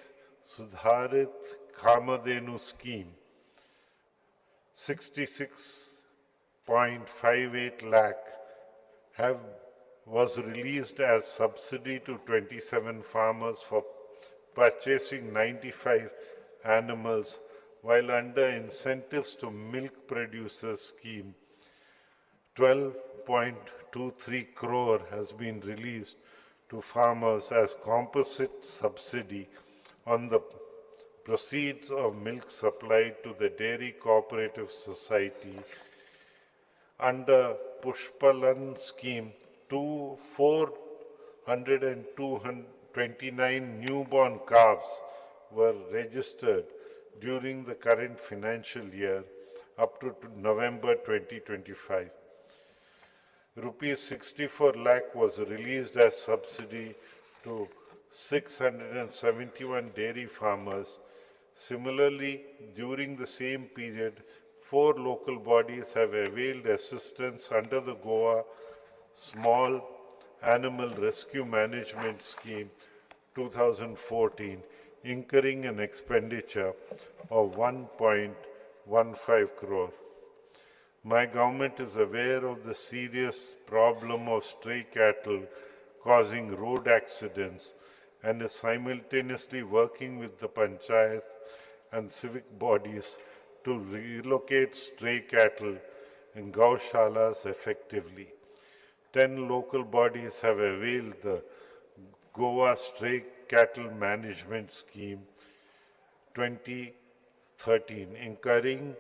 Sudharit Kamadhenu scheme, 66.58 lakh was released as subsidy to 27 farmers for purchasing 95 animals, while under incentives to milk producers scheme, 12.23 crore has been released to farmers as composite subsidy on the proceeds of milk supplied to the Dairy Cooperative Society. Under Pushpalan scheme, 429 newborn calves were registered during the current financial year up to November 2025. Rupees 64 lakh was released as subsidy to 671 dairy farmers. Similarly, during the same period, 4 local bodies have availed assistance under the Goa Small Animal Rescue Management Scheme 2014, incurring an expenditure of 1.15 crore. My government is aware of the serious problem of stray cattle causing road accidents and is simultaneously working with the panchayat and civic bodies to relocate stray cattle in gaushalas effectively. 10 local bodies have availed the Goa Stray Cattle Management Scheme 2013, incurring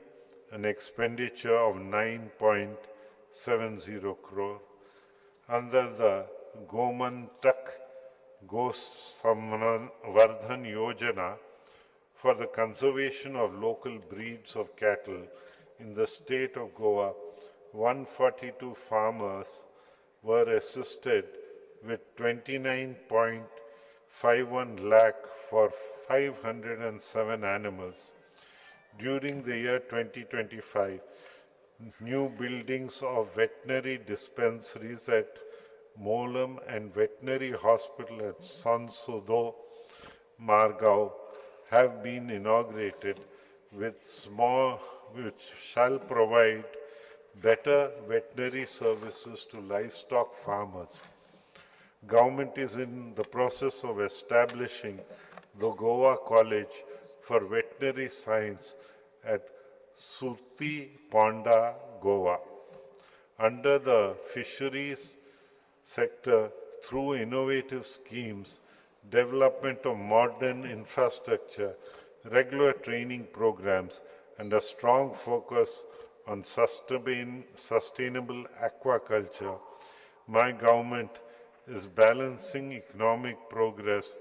an expenditure of 9.70 crore. Under the Gosamvardhan Yojana for the conservation of local breeds of cattle in the state of Goa, 142 farmers were assisted with 29.51 lakh for 507 animals. During the year 2025, new buildings of veterinary dispensaries at Molam and veterinary hospital at Sansudo, Margao have been inaugurated which shall provide better veterinary services to livestock farmers. Government is in the process of establishing the Goa College for Veterinary Science at Surti Ponda, Goa. Under the fisheries sector, through innovative schemes, development of modern infrastructure, regular training programs, and a strong focus on sustainable aquaculture, my government is balancing economic progress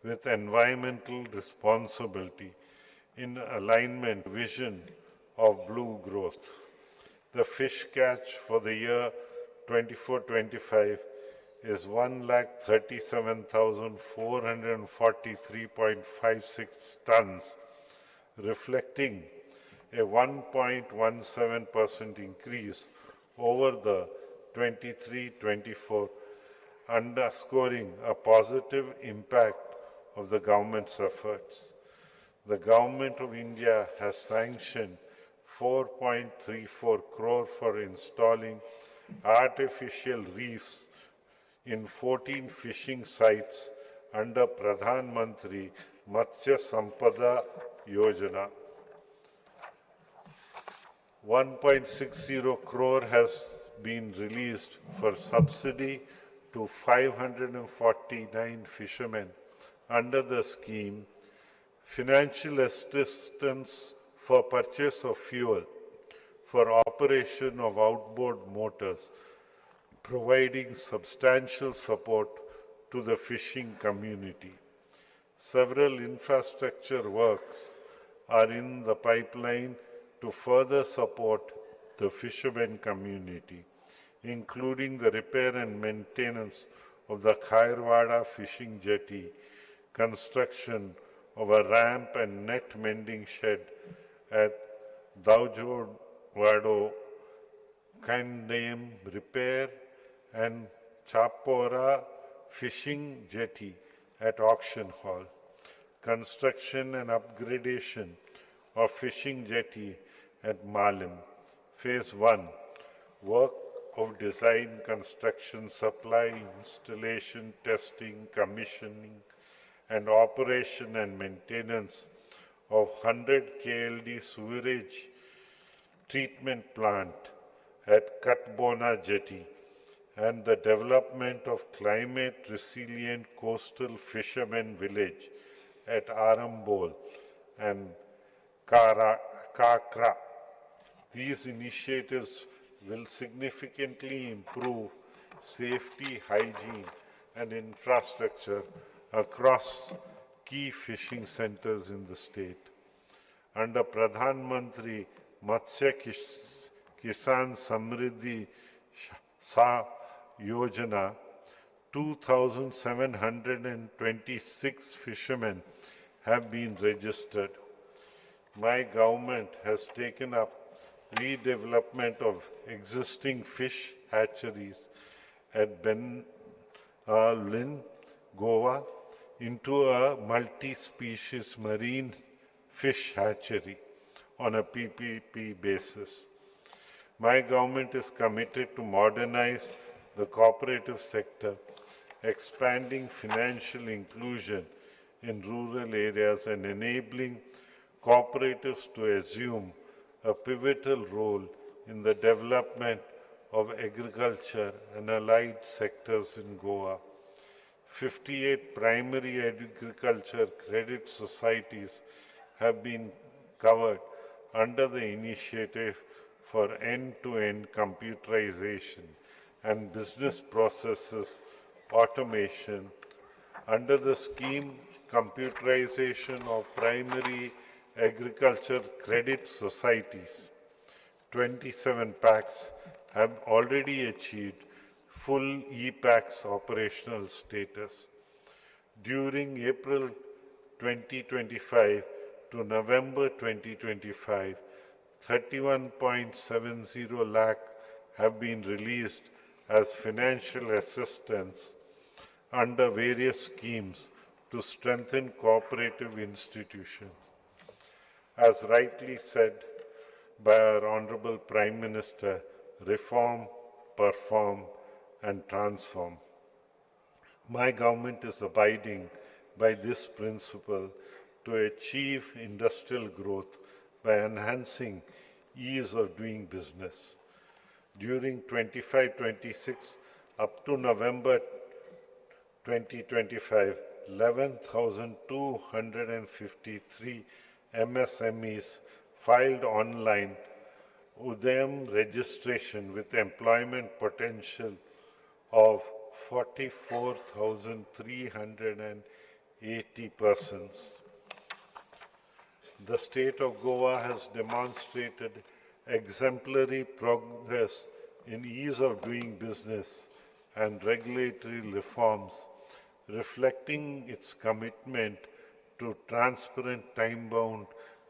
with environmental responsibility in alignment vision of blue growth. The fish catch for the year 24-25 is 1,37,443.56 tons, reflecting a 1.17% increase over the 23-24, underscoring a positive impact of the government's efforts. The Government of India has sanctioned 4.34 crore for installing artificial reefs in 14 fishing sites under Pradhan Mantri Matsya Sampada Yojana. 1.60 crore has been released for subsidy to 549 fishermen under the scheme, financial assistance for purchase of fuel for operation of outboard motors, providing substantial support to the fishing community. Several infrastructure works are in the pipeline to further support the fishermen community, including the repair and maintenance of the Khairwada fishing jetty, construction of a ramp and net mending shed at Daujodwado, Kandem repair and Chapora fishing jetty at Auction Hall, construction and upgradation of fishing jetty at Malim, Phase 1, work of design, construction, supply, installation, testing, commissioning, and operation and maintenance of 100 KLD sewerage treatment plant at Katbona Jetty, and the development of climate-resilient coastal fishermen village at Arambol and Kakra. These initiatives will significantly improve safety, hygiene, and infrastructure across key fishing centers in the state. Under Pradhan Mantri Matsya Kisan Samriddhi Sa Yojana, 2,726 fishermen have been registered. My government has taken up redevelopment of existing fish hatcheries at Lynn, Goa, into a multi-species marine fish hatchery on a PPP basis. My government is committed to modernize the cooperative sector, expanding financial inclusion in rural areas and enabling cooperatives to assume a pivotal role in the development of agriculture and allied sectors in Goa. 58 primary agriculture credit societies have been covered under the initiative for end-to-end computerization and business processes automation. Under the scheme Computerization of Primary Agriculture Credit Societies, 27 packs have already achieved full e-packs operational status. During April 2025 to November 2025, 31.70 lakh have been released as financial assistance under various schemes to strengthen cooperative institutions. As rightly said by our Honorable Prime Minister, reform, perform, and transform. My government is abiding by this principle to achieve industrial growth by enhancing ease of doing business. During 25-26 up to November 2025, 11,253 MSMEs filed online Udayam registration with employment potential of 44,380 persons. The state of Goa has demonstrated exemplary progress in ease of doing business and regulatory reforms, reflecting its commitment to transparent time-bound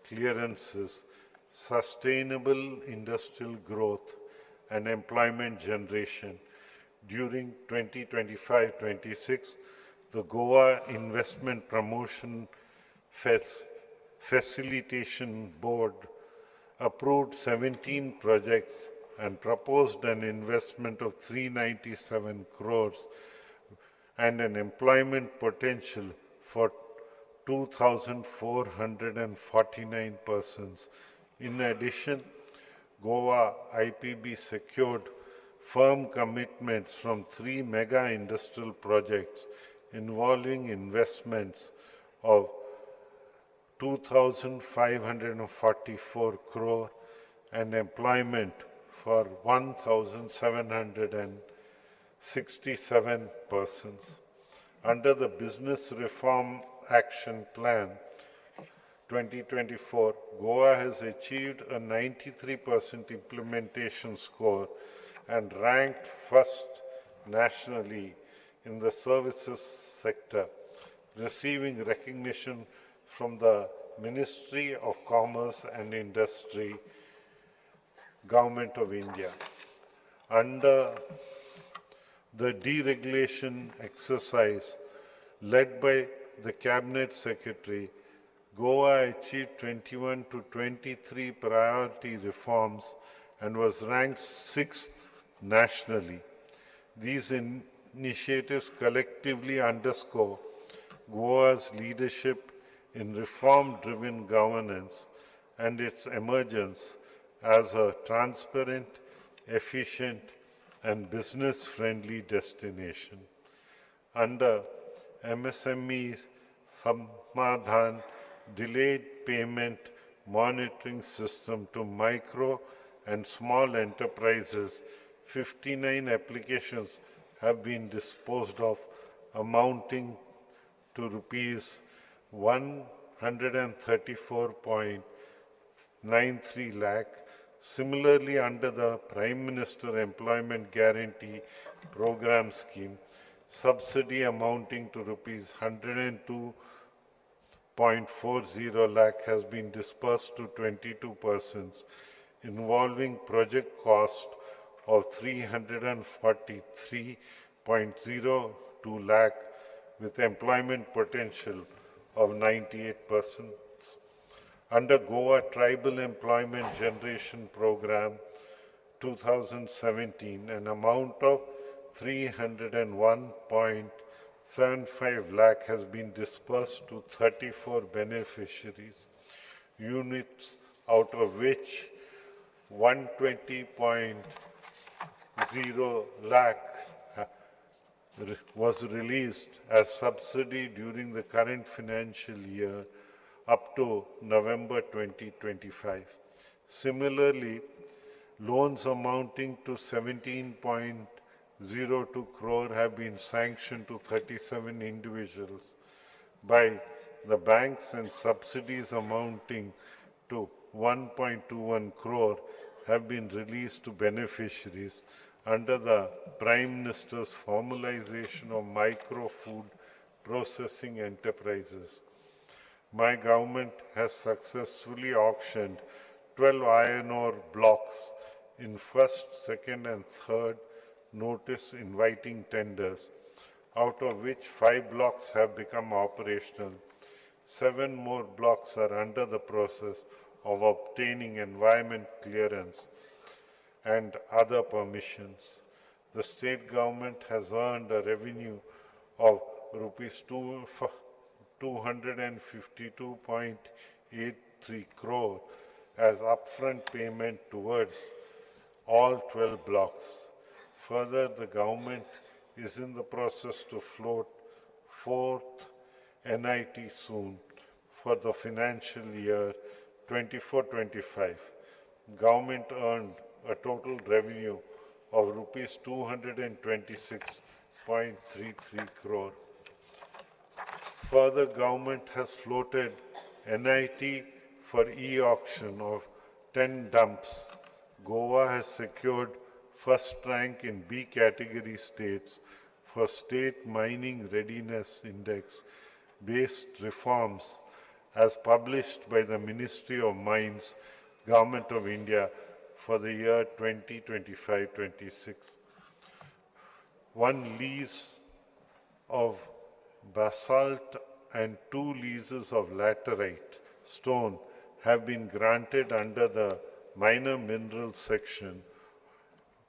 clearances, sustainable industrial growth, and employment generation. During 2025-26, the Goa Investment Promotion Facilitation Board approved 17 projects and proposed an investment of 397 crores and an employment potential for 2,449 persons. In addition, Goa IPB secured firm commitments from 3 mega industrial projects involving investments of 2,544 crore and employment for 1,767 persons. Under the Business Reform Action Plan 2024, Goa has achieved a 93% implementation score and ranked first nationally in the services sector, receiving recognition from the Ministry of Commerce and Industry, Government of India. Under the deregulation exercise led by the Cabinet Secretary, Goa achieved 21 to 23 priority reforms and was ranked 6th nationally. These initiatives collectively underscore Goa's leadership in reform-driven governance and its emergence as a transparent, efficient, and business-friendly destination. Under MSME Samadhan delayed payment monitoring system to micro and small enterprises, 59 applications have been disposed of, amounting to rupees 134.93 lakh. Similarly, under the Prime Minister Employment Guarantee Program scheme, subsidy amounting to rupees 102.40 lakh has been disbursed to 22 persons, involving project cost of 343.02 lakh with employment potential of 98 persons. Under Goa Tribal Employment Generation Program 2017, an amount of 301.75 lakh has been disbursed to 34 beneficiaries, units out of which 120.10 lakh was released as subsidy during the current financial year up to November 2025. Similarly, loans amounting to 17.02 crore have been sanctioned to 37 individuals by the banks, and subsidies amounting to 1.21 crore have been released to beneficiaries under the Prime Minister's formalization of micro food processing enterprises. My government has successfully auctioned 12 iron ore blocks in first, second and third notice inviting tenders, out of which 5 blocks have become operational. 7 more blocks are under the process of obtaining environment clearance and other permissions. The state government has earned a revenue of rupees 252.83 crore as upfront payment towards all 12 blocks. Further, the government is in the process to float 4th NIT soon for the financial year 24-25. Government earned a total revenue of rupees 226.33 crore. Further, government has floated NIT for e-auction of 10 dumps. Goa has secured first rank in B category states for State Mining Readiness Index based reforms as published by the Ministry of Mines, Government of India for the year 2025-26. One lease of basalt and 2 leases of laterite stone have been granted under the minor minerals section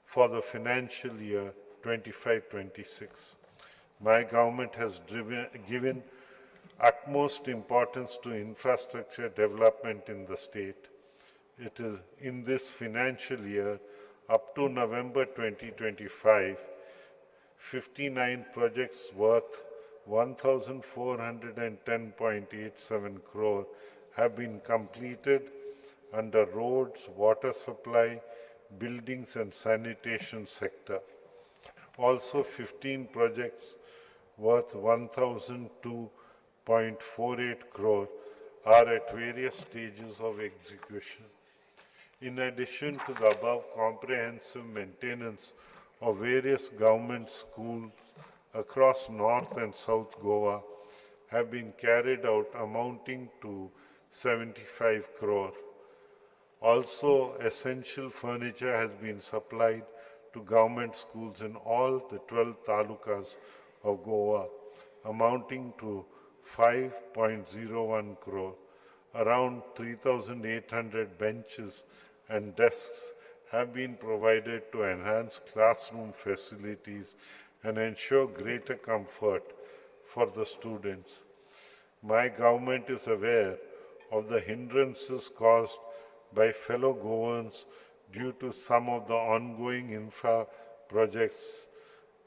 for the financial year 25-26. My government has given utmost importance to infrastructure development in the state. It is in this financial year up to November 2025, 59 projects worth 1,410.87 crore have been completed under roads, water supply, buildings and sanitation sector. Also, 15 projects worth 1,002.48 crore are at various stages of execution. In addition to the above, comprehensive maintenance of various government schools across North and South Goa have been carried out, amounting to 75 crore. Also, essential furniture has been supplied to government schools in all the 12 talukas of Goa, amounting to 5.01 crore. Around 3,800 benches and desks have been provided to enhance classroom facilities and ensure greater comfort for the students. My government is aware of the hindrances caused by fellow Goans due to some of the ongoing infra projects,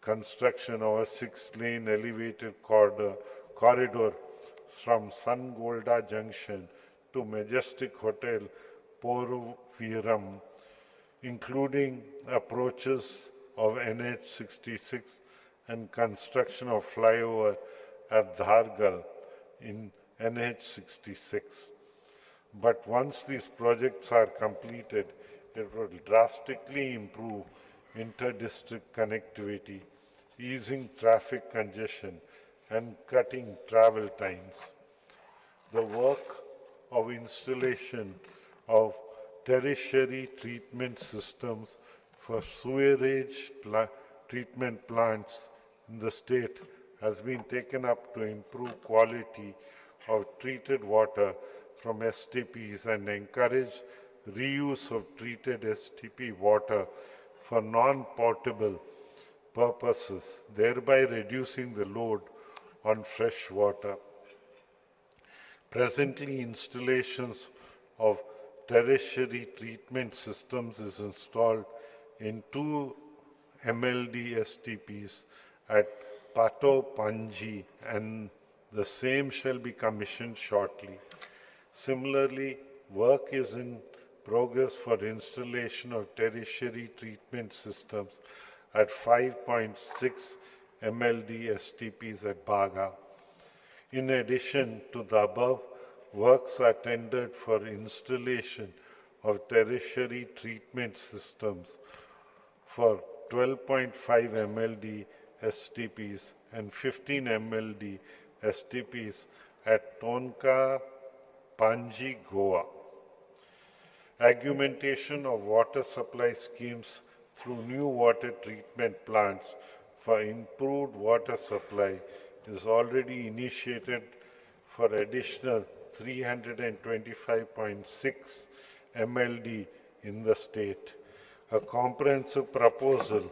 construction of a 6-lane elevated corridor from Sangolda Junction to Majestic Hotel, Poruviram, including approaches of NH66 and construction of flyover at Dhargal in NH66. But once these projects are completed, it will drastically improve inter-district connectivity, easing traffic congestion and cutting travel times. The work of installation of tertiary treatment systems for sewerage treatment plants in the state has been taken up to improve quality of treated water from STPs and encourage reuse of treated STP water for non-potable purposes, thereby reducing the load on fresh water. Presently, installations of tertiary treatment systems is installed in 2 MLD STPs at Pato Panji, and the same shall be commissioned shortly. Similarly, work is in progress for installation of tertiary treatment systems at 5.6 MLD STPs at Baga. In addition to the above, works are tendered for installation of tertiary treatment systems for 12.5 MLD STPs and 15 MLD STPs at Tonka, Panji, Goa. Augmentation of water supply schemes through new water treatment plants for improved water supply is already initiated for additional 325.6 MLD in the state. A comprehensive proposal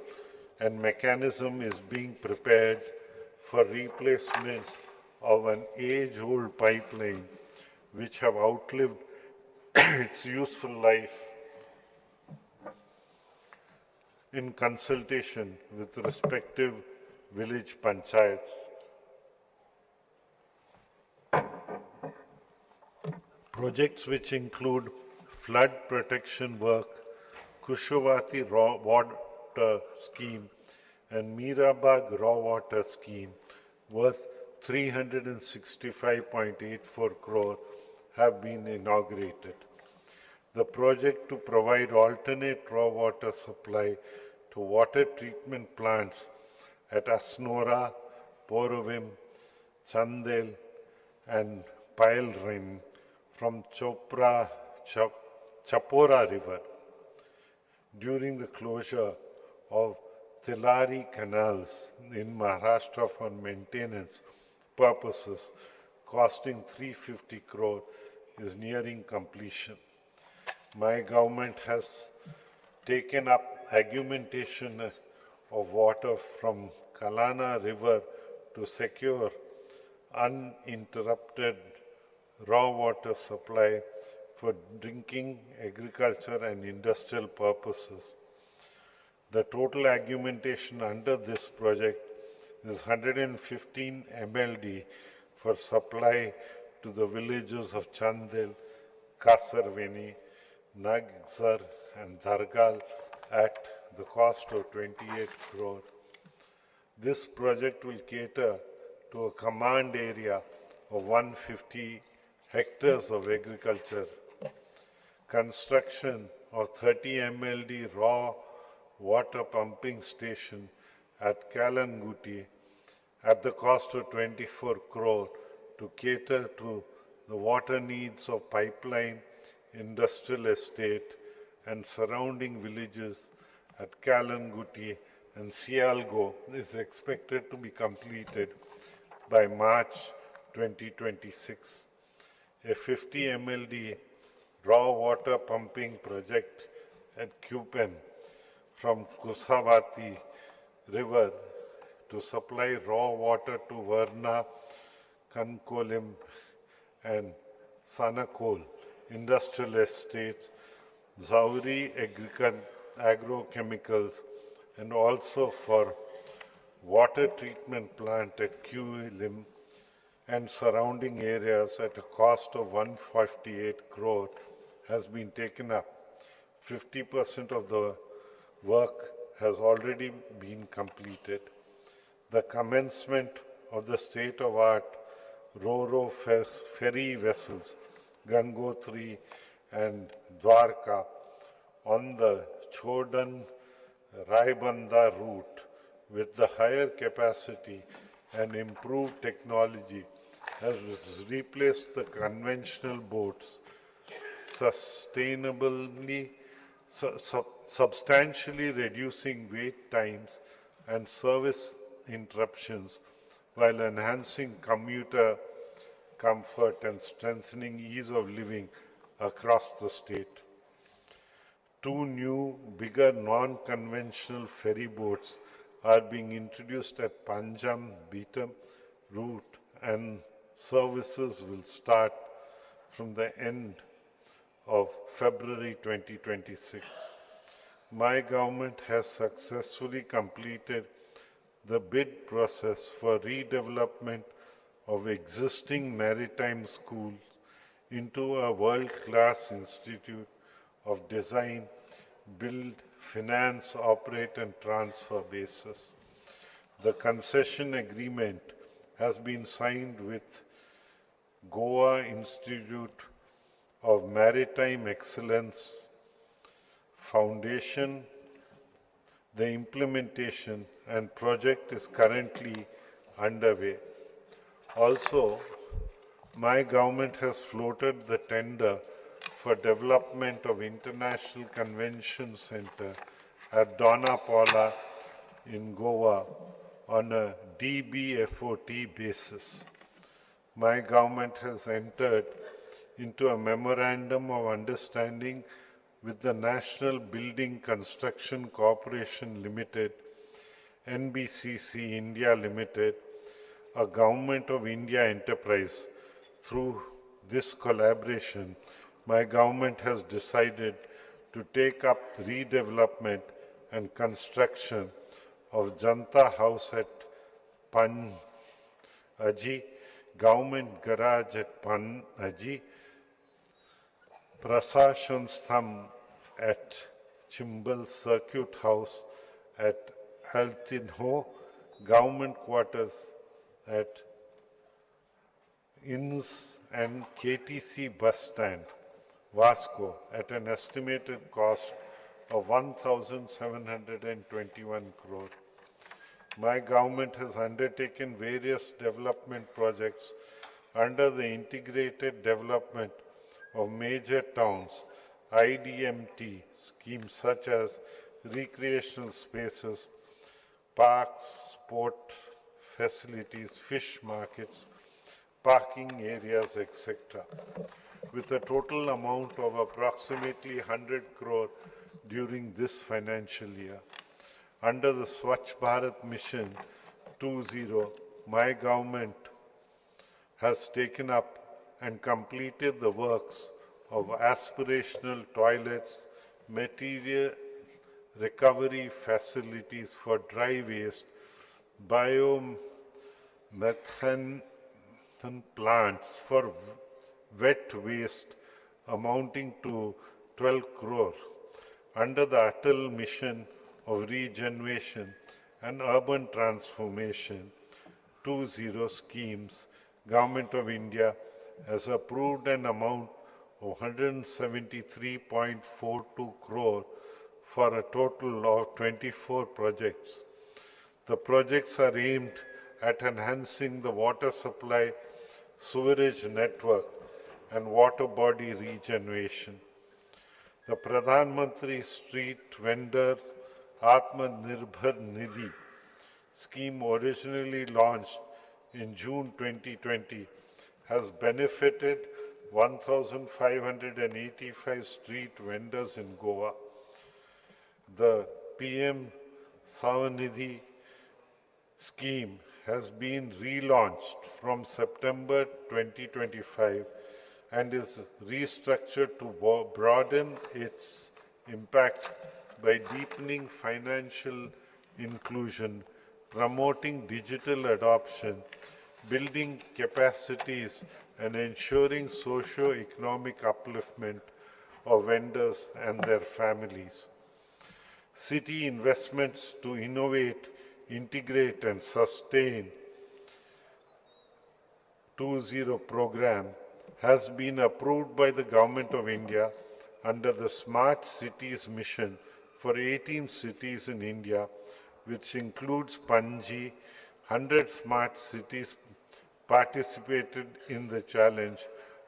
and mechanism is being prepared for replacement of an age-old pipeline which have outlived its useful life in consultation with respective village panchayats. Projects which include flood protection work, Kushavati raw water scheme, and Mirabag raw water scheme worth 365.84 crore have been inaugurated. The project to provide alternate raw water supply to water treatment plants at Asnora, Porovim, Chandel, and Pailrin from Chapora River during the closure of Tilari canals in Maharashtra for maintenance purposes costing 350 crore is nearing completion. My government has taken up augmentation of water from Kalana River to secure uninterrupted raw water supply for drinking, agriculture, and industrial purposes. The total augmentation under this project is 115 MLD for supply to the villages of Chandel, Kasarveni, Nagzar, and Dargal at the cost of 28 crore. This project will cater to a command area of 150 hectares of agriculture. Construction of 30 MLD raw water pumping station at Kalanguti at the cost of 24 crore to cater to the water needs of pipeline, industrial estate, and surrounding villages at Kalanguti and Sialgo is expected to be completed by March 2026. A 50 MLD raw water pumping project at Kupen from Kushavati River to supply raw water to Varna, Kankolim, and Sanakol industrial estates, Zauri agrochemicals, and also for water treatment plant at Kuilim and surrounding areas at a cost of 148 crore has been taken up. 50% of the work has already been completed. The commencement of the state-of-art Ro-Ro ferry vessels, Gangotri and Dwarka, on the Chodan-Raibanda route with the higher capacity and improved technology has replaced the conventional boats substantially reducing wait times and service interruptions while enhancing commuter comfort and strengthening ease of living across the state. 2 new, bigger, non-conventional ferry boats are being introduced at Panjam Beatam route, and services will start from the end of February 2026. my government has successfully completed the bid process for redevelopment of existing maritime schools into a world-class institute of design, build, finance, operate, and transfer basis. The concession agreement has been signed with Goa Institute of Maritime Excellence Foundation. The implementation and project is currently underway. Also, my government has floated the tender for development of International Convention Center at Dona Paula in Goa on a DBFOT basis. My government has entered into a memorandum of understanding with the National Building Construction Corporation Limited, NBCC India Limited, a Government of India enterprise. Through this collaboration, my government has decided to take up the redevelopment and construction of Janta House at Panaji, Government Garage at Panaji, Prasashan Stham at Chimbel, Circuit House at Altinho, Government Quarters at Inns and KTC Bus Stand, Vasco, at an estimated cost of 1,721 crore. My government has undertaken various development projects under the Integrated Development of Major Towns IDMT schemes such as recreational spaces, parks, sport facilities, fish markets, parking areas, etc., with a total amount of approximately 100 crore during this financial year. Under the Swachh Bharat Mission 2.0, my government has taken up and completed the works of aspirational toilets, material recovery facilities for dry waste, biomethane plants for wet waste amounting to 12 crore. Under the Atal Mission of Regeneration and Urban Transformation 2.0 schemes, Government of India has approved an amount of 173.42 crore for a total of 24 projects. The projects are aimed at enhancing the water supply, sewerage network, and water body regeneration. The Pradhan Mantri Street Vendor Atmanirbhar Nidhi scheme, originally launched in June 2020, has benefited 1,585 street vendors in Goa. The PM Savanidhi scheme has been relaunched from September 2025 and is restructured to broaden its impact by deepening financial inclusion, promoting digital adoption, building capacities, and ensuring socio-economic upliftment of vendors and their families. City investments to innovate, integrate, and sustain 2.0 program has been approved by the Government of India under the Smart Cities Mission for 18 cities in India, which includes Panji. 100 smart cities participated in the challenge,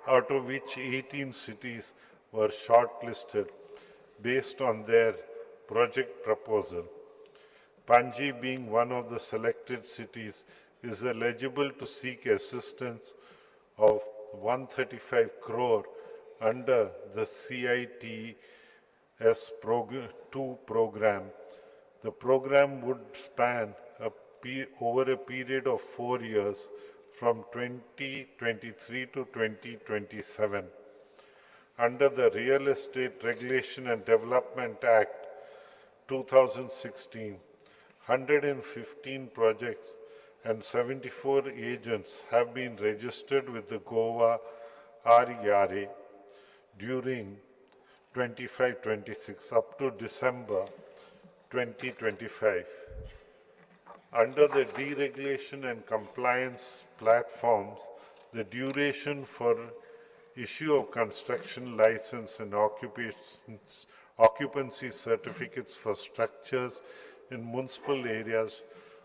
out of which 18 cities were shortlisted based on their project proposal. Panji, being one of the selected cities, is eligible to seek assistance of 135 crore under the CITS 2 program. The program would span over a period of 4 years from 2023 to 2027. Under the Real Estate Regulation and Development Act 2016, 115 projects and 74 agents have been registered with the Goa RERA during 25-26 up to December 2025. Under the deregulation and compliance platforms, the duration for issue of construction license and occupancy certificates for structures in municipal areas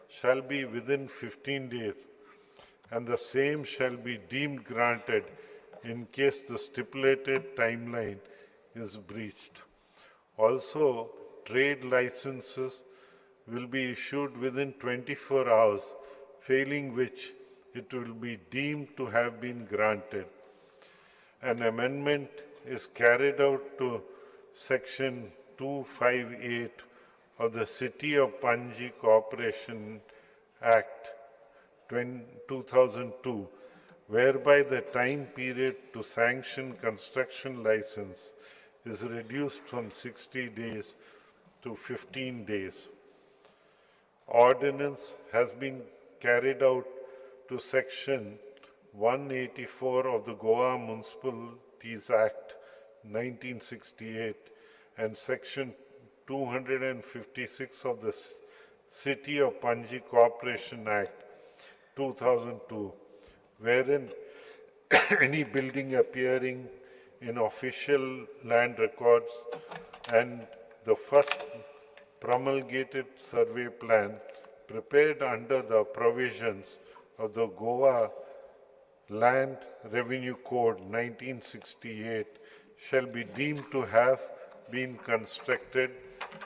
shall be within 15 days, and the same shall be deemed granted in case the stipulated timeline is breached. Also, trade licenses will be issued within 24 hours, failing which it will be deemed to have been granted. An amendment is carried out to Section 258 of the City of Panji Corporation Act 2002, whereby the time period to sanction construction license is reduced from 60 days to 15 days. Ordinance has been carried out to Section 184 of the Goa Municipalities Act 1968 and Section 256 of the City of Panji Corporation Act 2002, wherein any building appearing in official land records and the first promulgated survey plan prepared under the provisions of the Goa Land Revenue Code 1968 shall be deemed to have been constructed,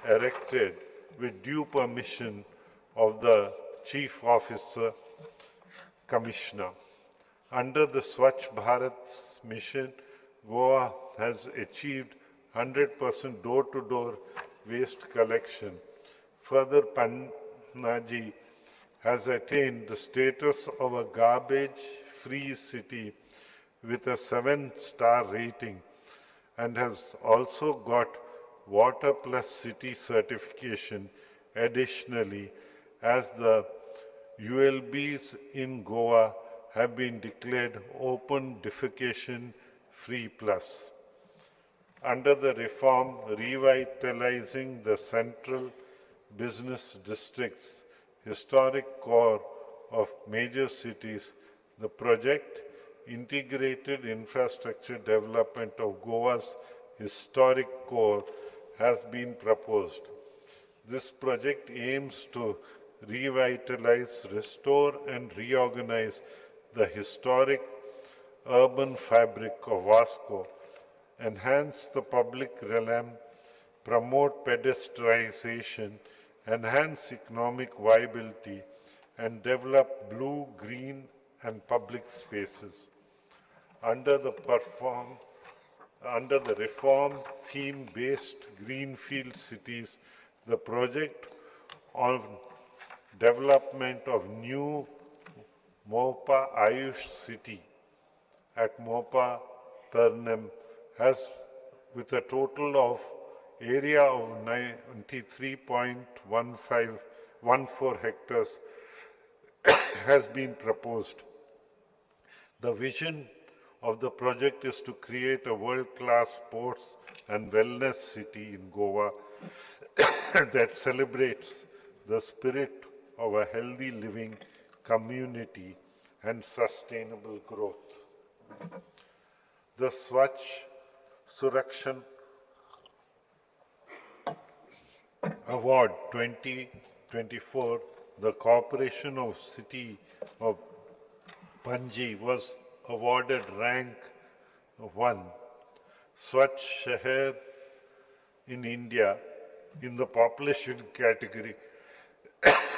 erected with due permission of the Chief Officer Commissioner. Under the Swachh Bharat mission, Goa has achieved 100% door-to-door waste collection. Further, Panaji has attained the status of a garbage-free city with a 7-star rating and has also got Water Plus City certification. Additionally, as the ULBs in Goa have been declared open defecation free plus. Under the reform revitalizing the central business districts, historic core of major cities, the project Integrated Infrastructure Development of Goa's historic core has been proposed. This project aims to revitalize, restore and reorganize the historic urban fabric of Vasco, enhance the public realm, promote pedestrianization, enhance economic viability, and develop blue, green, and public spaces. Under the reform theme-based greenfield cities, the project on development of new Mopa Ayush city at Mopa Turnham has, with a total of area of 93.14 hectares, has been proposed. The vision of the project is to create a world-class sports and wellness city in Goa that celebrates the spirit of a healthy living community and sustainable growth. The Swachh Surakshan Award 2024, the Corporation of City of Panji was awarded rank 1 Swachh Shahar in India in the population category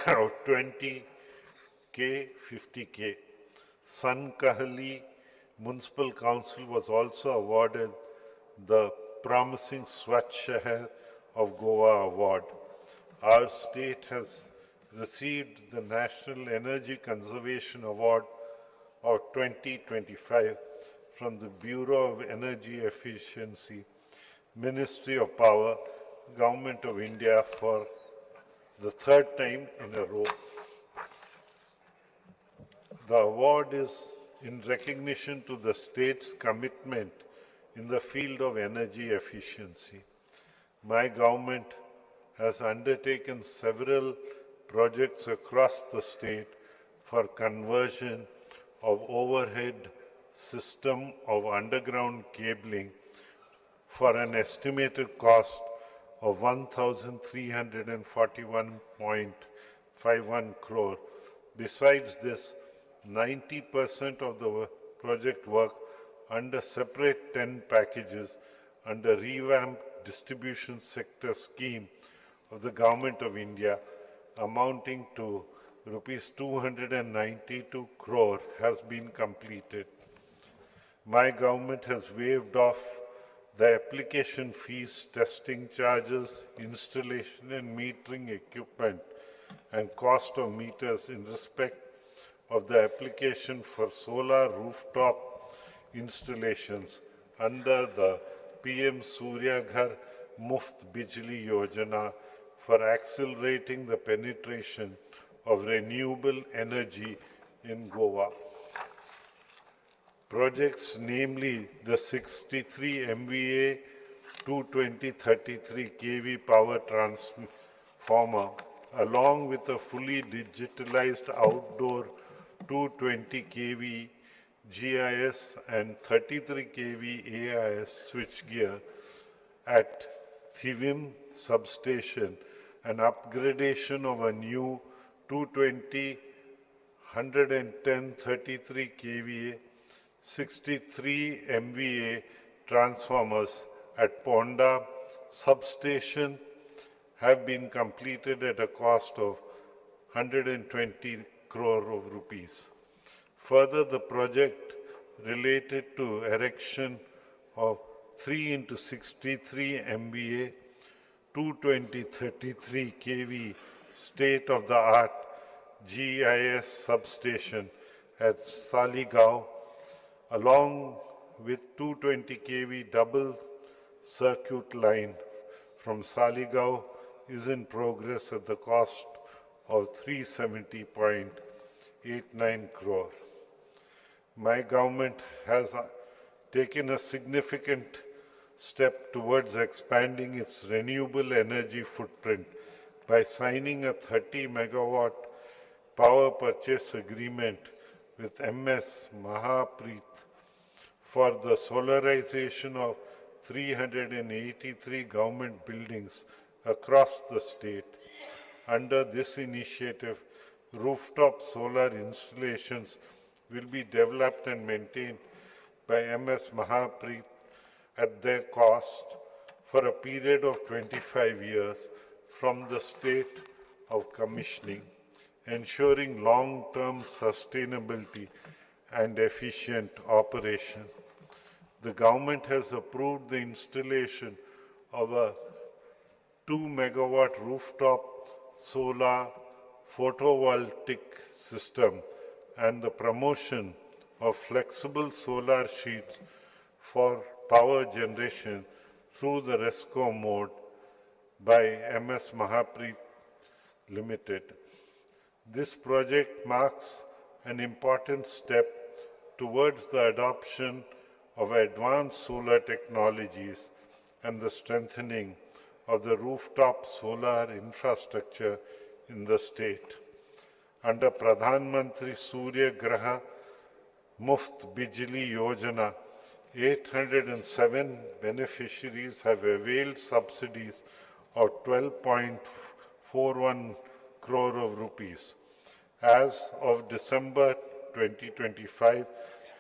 of 20K, 50K. San Kahali Municipal Council was also awarded the Promising Swachh Shahar of Goa Award. Our state has received the National Energy Conservation Award of 2025 from the Bureau of Energy Efficiency, Ministry of Power, Government of India for the third time in a row. The award is in recognition to the state's commitment in the field of energy efficiency. My government has undertaken several projects across the state for conversion of overhead system of underground cabling for an estimated cost of 1,341.51 crore. Besides this, 90% of the project work under separate 10 packages under revamped distribution sector scheme of the Government of India amounting to rupees 292 crore has been completed. My government has waived off the application fees, testing charges, installation and metering equipment, and cost of meters in respect of the application for solar rooftop installations under the PM Surya Ghar Muft Bijli Yojana for accelerating the penetration of renewable energy in Goa. Projects, namely the 63 MVA 220-33 kV power transformer, along with a fully digitalized outdoor 220 kV GIS and 33 kV AIS switchgear at Thivim substation, an upgradation of a new 220 110 33 kVA 63 MVA transformers at Ponda substation have been completed at a cost of 120 crore of rupees. Further, the project related to erection of 3 into 63 MVA 220-33 kV state-of-the-art GIS substation at Saligaon, along with 220 kV double circuit line from Saligaon, is in progress at the cost of 370.89 crore. My government has taken a significant step towards expanding its renewable energy footprint by signing a 30 megawatt power purchase agreement with MS Mahapreet for the solarization of 383 government buildings across the state. Under this initiative, rooftop solar installations will be developed and maintained by MS Mahapreet at their cost for a period of 25 years from the state of commissioning, ensuring long-term sustainability and efficient operation. The government has approved the installation of a 2 megawatt rooftop solar photovoltaic system and the promotion of flexible solar sheets for power generation through the RESCO mode by MS Mahapreet Limited. This project marks an important step towards the adoption of advanced solar technologies and the strengthening of the rooftop solar infrastructure in the state. Under Pradhan Mantri Surya Graha Muft Bijli Yojana, 807 beneficiaries have availed subsidies of 12.41 crore of rupees. As of December 2025,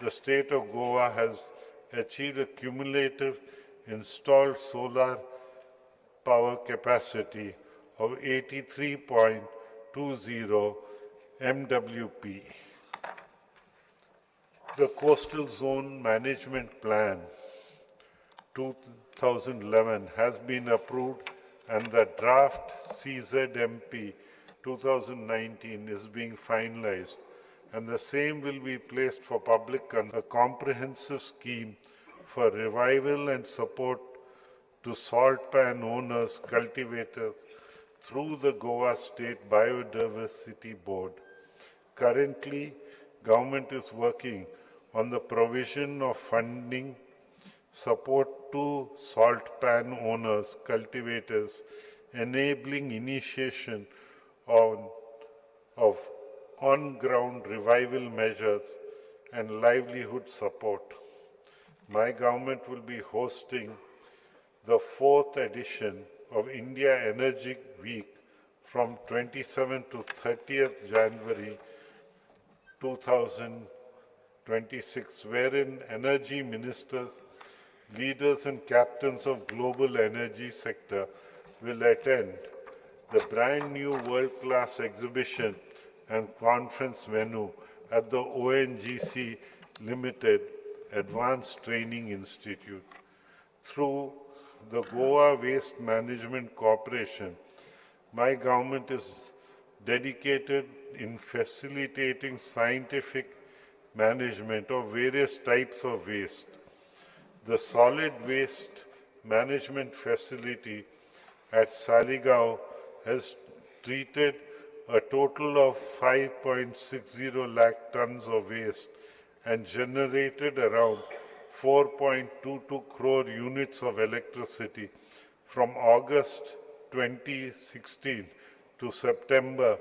the state of Goa has achieved a cumulative installed solar power capacity of 83.20 MWP. The Coastal Zone Management Plan 2011 has been approved and the draft CZMP 2019 is being finalized, and the same will be placed for public a comprehensive scheme for revival and support to salt pan owners, cultivators through the Goa State Biodiversity Board. Currently, government is working on the provision of funding support to salt pan owners, cultivators, enabling initiation of on-ground revival measures and livelihood support. My government will be hosting the 4th edition of India Energy Week from 27th to 30th January 2026, wherein energy ministers, leaders and captains of global energy sector will attend the brand new world-class exhibition and conference venue at the ONGC Limited Advanced Training Institute. Through the Goa Waste Management Corporation, my government is dedicated in facilitating scientific management of various types of waste. The solid waste management facility at Saligao has treated a total of 5.60 lakh tons of waste and generated around 4.22 crore units of electricity from August 2016 to September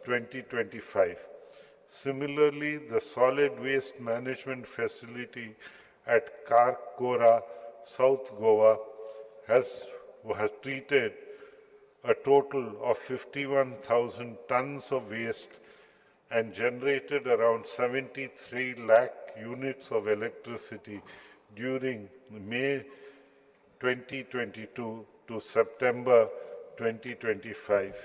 2025. Similarly, the solid waste management facility at Karkora, South Goa, has treated a total of 51,000 tons of waste and generated around 73 lakh units of electricity during May 2022 to September 2025.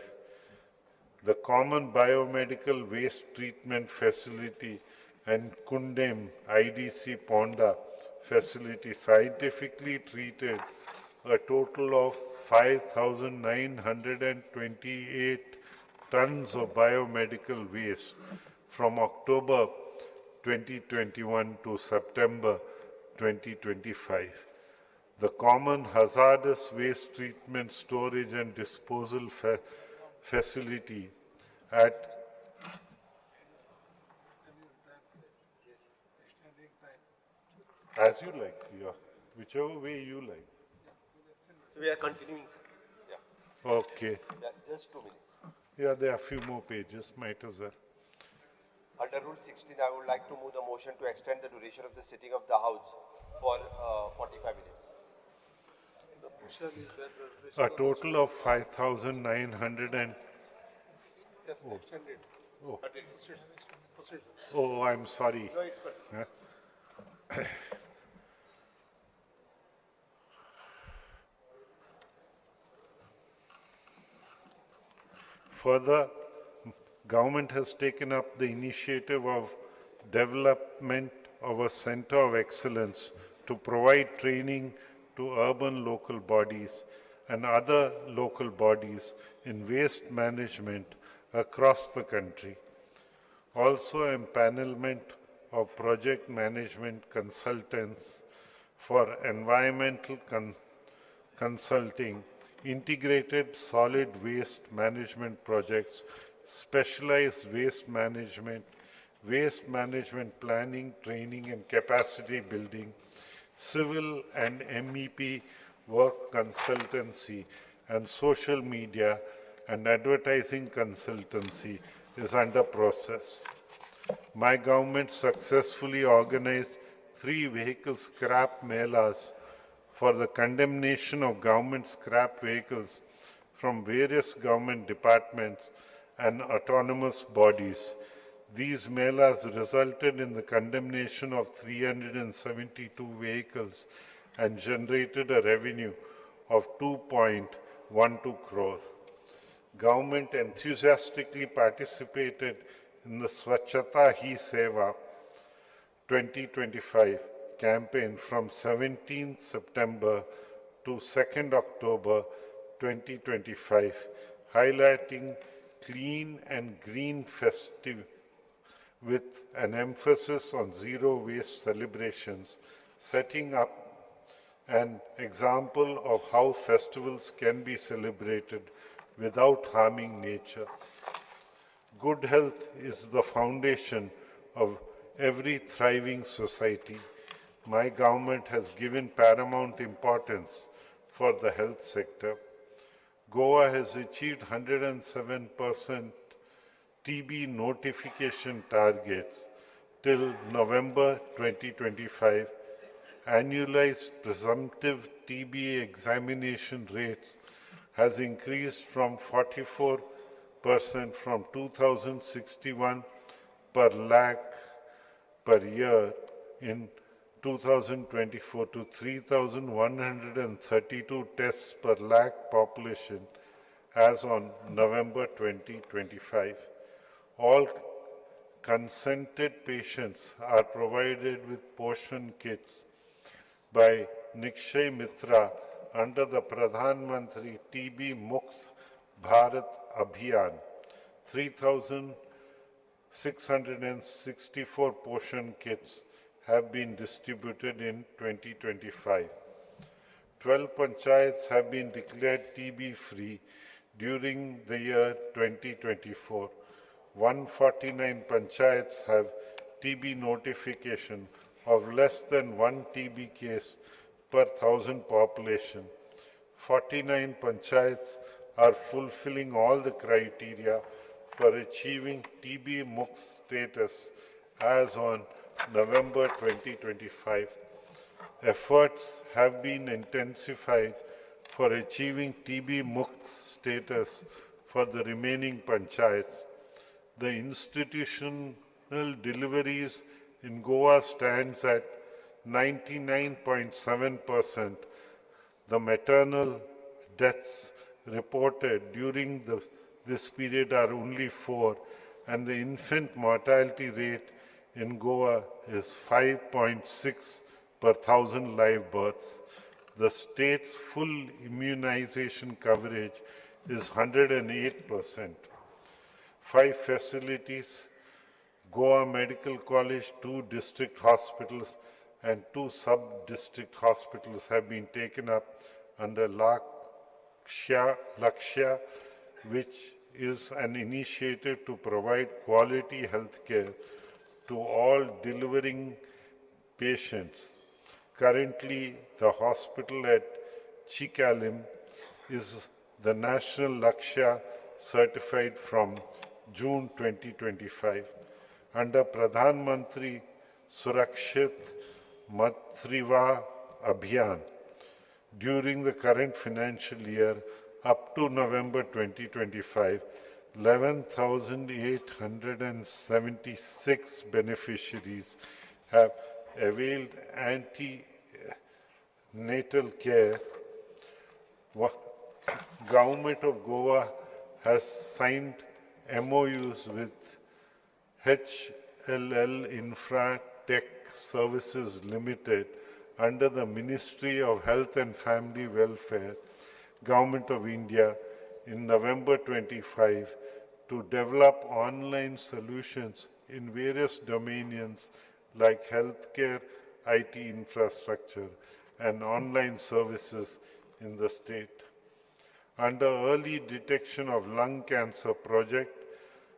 The common biomedical waste treatment facility and Kundem IDC Ponda facility scientifically treated a total of 5,928 tons of biomedical waste from October 2021 to September 2025. The common hazardous waste treatment, storage and disposal facility at as you like, yeah, whichever way you like. We are continuing, sir. Yeah. Okay. Yeah, just 2 minutes. Yeah, there are a few more pages, might as well. Under Rule 16, I would like to move the motion to extend the duration of the sitting of the House for 45 minutes. The question is that A total of 5,900 and... yes, extended. Oh. Proceed. Oh, I'm sorry. No, it's good. Huh? Further, government has taken up the initiative of development of a center of excellence to provide training to urban local bodies and other local bodies in waste management across the country. Also, empanelment of project management consultants for environmental consulting, integrated solid waste management projects, specialized waste management planning, training and capacity building, civil and MEP work consultancy, and social media and advertising consultancy is under process. My government successfully organized 3 vehicle scrap melas for the condemnation of government scrap vehicles from various government departments and autonomous bodies. These melas resulted in the condemnation of 372 vehicles and generated a revenue of 2.12 crore. Government enthusiastically participated in the Swachhata Hi Seva 2025 campaign from 17th September to 2nd October 2025, highlighting clean and green festive with an emphasis on zero waste celebrations, setting up an example of how festivals can be celebrated without harming nature. Good health is the foundation of every thriving society. My government has given paramount importance for the health sector. Goa has achieved 107% TB notification targets till November 2025. Annualized presumptive TB examination rates has increased from 44% from 2061 per lakh per year in 2024 to 3,132 tests per lakh population as on November 2025. All consented patients are provided with portion kits by Nikshay Mitra under the Pradhan Mantri TB Mukt Bharat Abhiyan. 3,664 portion kits have been distributed in 2025. 12 panchayats have been declared TB-free during the year 2024. 149 panchayats have TB notification of less than 1 TB case per 1,000 population. 49 panchayats are fulfilling all the criteria for achieving TB Mukt status as on November 2025. Efforts have been intensified for achieving TB Mukt status for the remaining panchayats. The institutional deliveries in Goa stands at 99.7%. The maternal deaths reported during this period are only 4, and the infant mortality rate in Goa is 5.6 per 1,000 live births. The state's full immunization coverage is 108%. 5 facilities, Goa Medical College, 2 district hospitals, and 2 sub-district hospitals have been taken up under Lakshya, which is an initiative to provide quality health care to all delivering patients. Currently, the hospital at Chikalim is the National Lakshya certified from June 2025. Under Pradhan Mantri Surakshit Matriva Abhiyan, during the current financial year up to November 2025, 11,876 beneficiaries have availed antenatal care. Government of Goa has signed MOUs with HLL Infra Tech Services Limited under the Ministry of Health and Family Welfare, Government of India, in November 25 to develop online solutions in various domains like healthcare, IT infrastructure, and online services in the state. Under Early Detection of Lung Cancer project,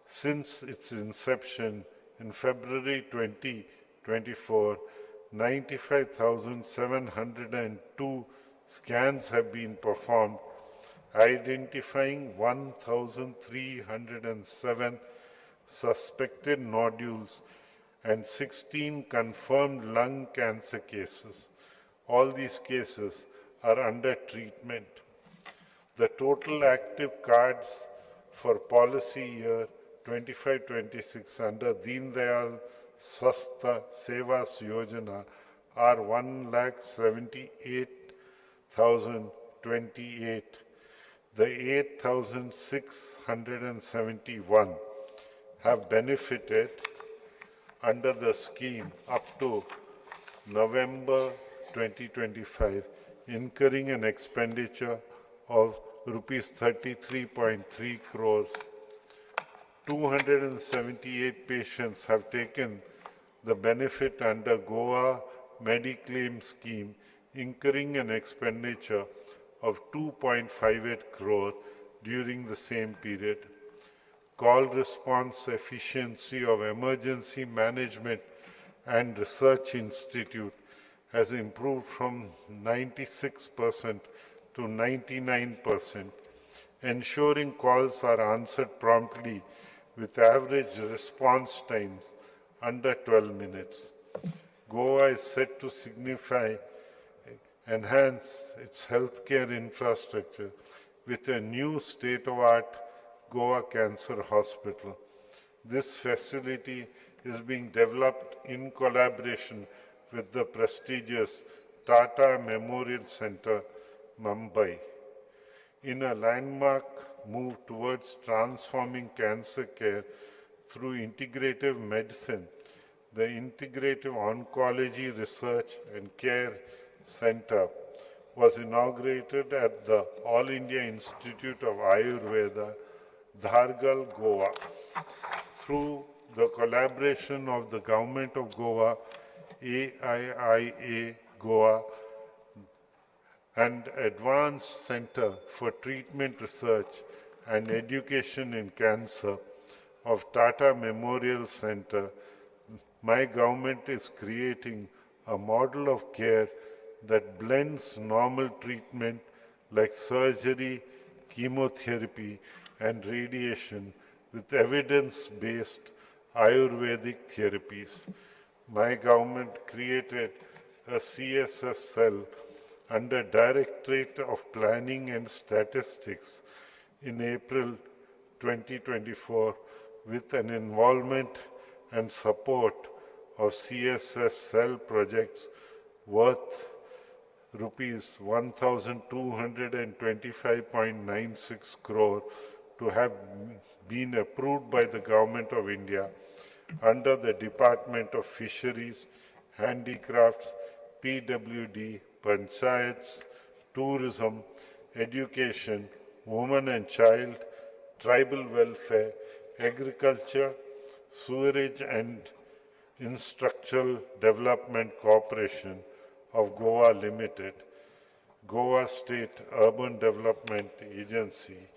since its inception in February 2024, 95,702 scans have been performed, identifying 1,307 suspected nodules and 16 confirmed lung cancer cases. All these cases are under treatment. The total active cards for policy year 25-26 under Deen Dayal Swastha Sevas Yojana are 1,78,028. The 8,671 have benefited under the scheme up to November 2025, incurring an expenditure of rupees 33.3 crores. 278 patients have taken the benefit under Goa Mediclaim scheme, incurring an expenditure of 2.58 crore during the same period. Call response efficiency of Emergency Management and Research Institute has improved from 96% to 99%, ensuring calls are answered promptly with average response times under 12 minutes. Goa is set to enhance its healthcare infrastructure with a new state-of-the-art Goa Cancer Hospital. This facility is being developed in collaboration with the prestigious Tata Memorial Center, Mumbai. In a landmark move towards transforming cancer care through integrative medicine, the Integrative Oncology Research and Care Center was inaugurated at the All India Institute of Ayurveda, Dhargal, Goa. Through the collaboration of the Government of Goa, AIIA Goa, and Advanced Center for Treatment Research and Education in Cancer of Tata Memorial Center, my government is creating a model of care that blends normal treatment like surgery, chemotherapy, and radiation with evidence-based Ayurvedic therapies. My government created a CSS cell under Directorate of Planning and Statistics in April 2024 with an involvement and support of CSS cell projects worth rupees 1,225.96 crore to have been approved by the Government of India under the Department of Fisheries, Handicrafts, PWD, Panchayats, Tourism, Education, Women and Child, Tribal Welfare, Agriculture, Sewerage and Infrastructural Development Corporation of Goa Limited, Goa State Urban Development Agency.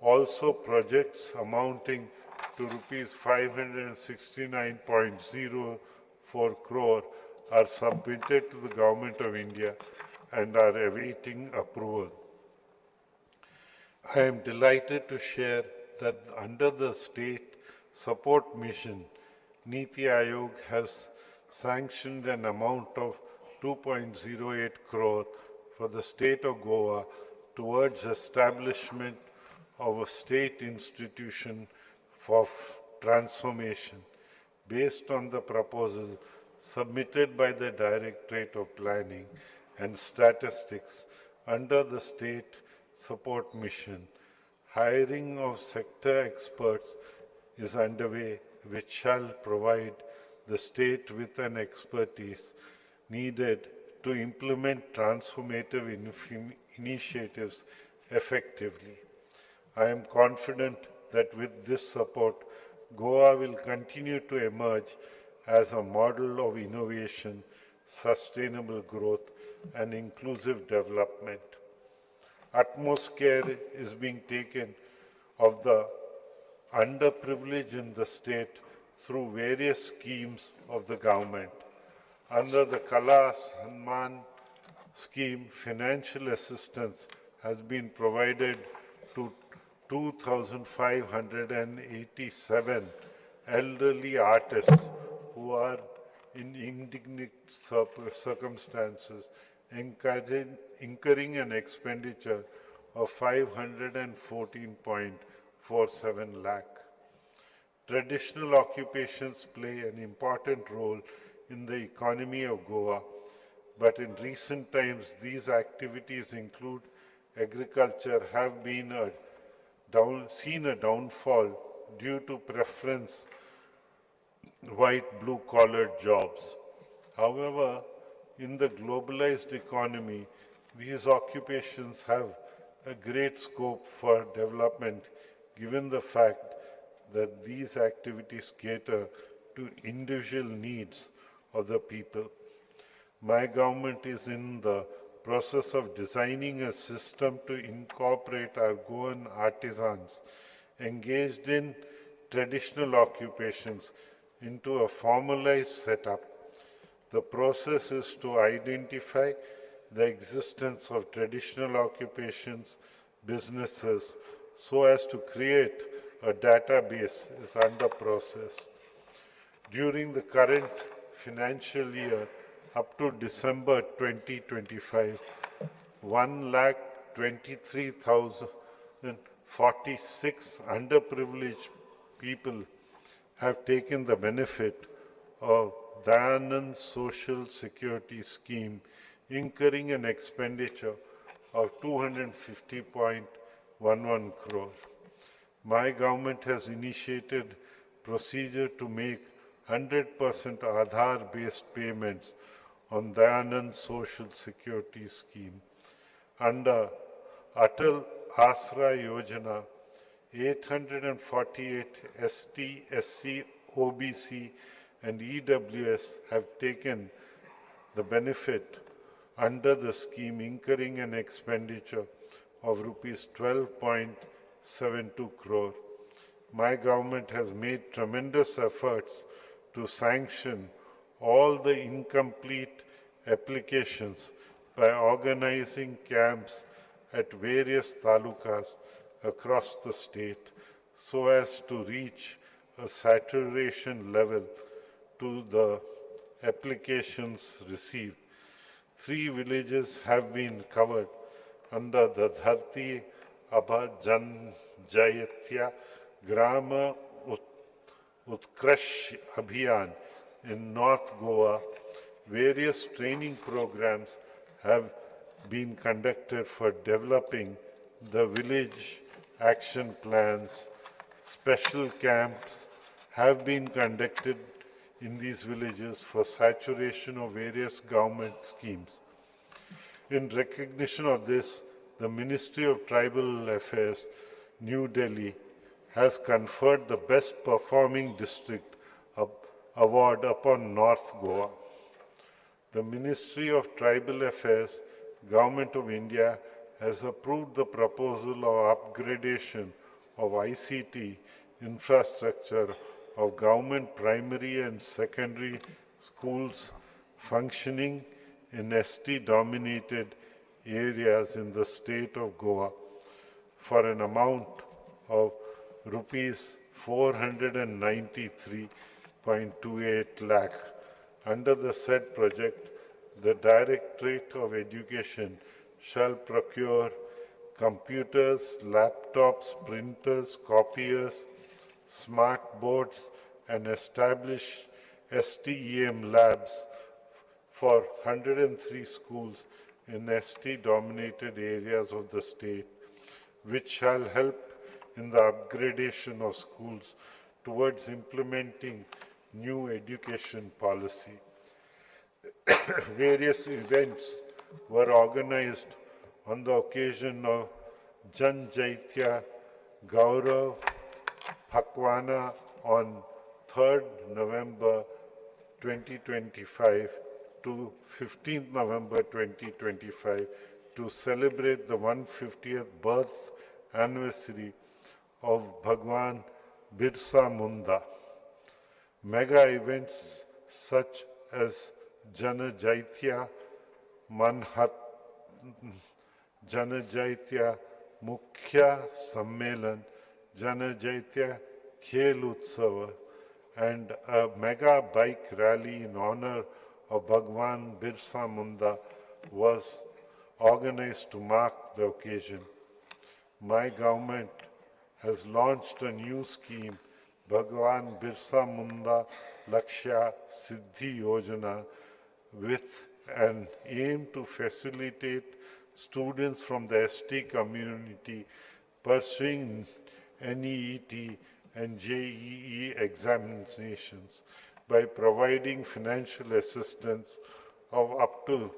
Also projects amounting to rupees 569.04 crore are submitted to the Government of India and are awaiting approval. I am delighted to share that under the State Support Mission, Niti Aayog has sanctioned an amount of 2.08 crore for the state of Goa towards establishment of a state institution for transformation based on the proposal submitted by the Directorate of Planning and Statistics under the State Support Mission. Hiring of sector experts is underway, which shall provide the state with an expertise needed to implement transformative initiatives effectively. I am confident that with this support, Goa will continue to emerge as a model of innovation, sustainable growth, and inclusive development. Utmost care is being taken of the underprivileged in the state through various schemes of the government. Under the Kala Samman scheme, financial assistance has been provided to 2,587 elderly artists who are in indigent circumstances, incurring an expenditure of 514.47 lakh. Traditional occupations play an important role in the economy of Goa, but in recent times these activities include agriculture have been seen a downfall due to preference white blue-collar jobs. However, in the globalized economy, these occupations have a great scope for development given the fact that these activities cater to individual needs of the people. My government is in the process of designing a system to incorporate our Goan artisans engaged in traditional occupations into a formalized setup. The process is to identify the existence of traditional occupations, businesses, so as to create a database is under process. During the current financial year, up to December 2025, 1,23,046 underprivileged people have taken the benefit of Dayanand Social Security Scheme, incurring an expenditure of 250.11 crore. My government has initiated procedure to make 100% Aadhaar-based payments on Dayanand Social Security Scheme. Under Atal Asra Yojana, 848 ST, SC, OBC and EWS have taken the benefit under the scheme, incurring an expenditure of rupees 12.72 crore. My government has made tremendous efforts to sanction all the incomplete applications by organizing camps at various talukas across the state so as to reach a saturation level to the applications received. 3 villages have been covered under the Dharti Abha Janjayatya Grama Utkrash Abhiyan in North Goa. Various training programs have been conducted for developing the village action plans. Special camps have been conducted in these villages for saturation of various government schemes. In recognition of this, the Ministry of Tribal Affairs, New Delhi, has conferred the Best Performing District Award upon North Goa. The Ministry of Tribal Affairs, Government of India, has approved the proposal of upgradation of ICT infrastructure of government primary and secondary schools functioning in ST-dominated areas in the state of Goa for an amount of rupees 493.28 lakh. Under the said project, the Directorate of Education shall procure computers, laptops, printers, copiers, smart boards, and establish STEM labs for 103 schools in ST-dominated areas of the state, which shall help in the upgradation of schools towards implementing new education policy. Various events were organized on the occasion of Jan Jaitya Gaurav Phakwana on 3rd November 2025 to 15th November 2025 to celebrate the 150th birth anniversary of Bhagwan Birsa Munda. Mega events such as Jana Jaitya Manhat, Jana Jaitya Mukhya Sammelan, Jana Jaitya Khel Utsava, and a mega bike rally in honor of Bhagwan Birsa Munda was organized to mark the occasion. My government has launched a new scheme, Bhagwan Birsa Munda Lakshya Siddhi Yojana, with an aim to facilitate students from the ST community pursuing NEET and JEE examinations by providing financial assistance of up to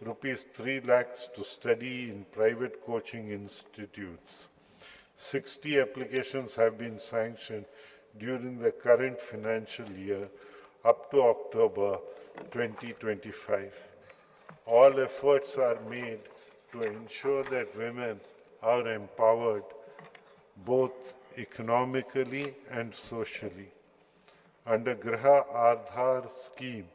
rupees 3 lakhs to study in private coaching institutes. 60 applications have been sanctioned during the current financial year up to October 2025. All efforts are made to ensure that women are empowered both economically and socially. Under Graha Aadhar scheme,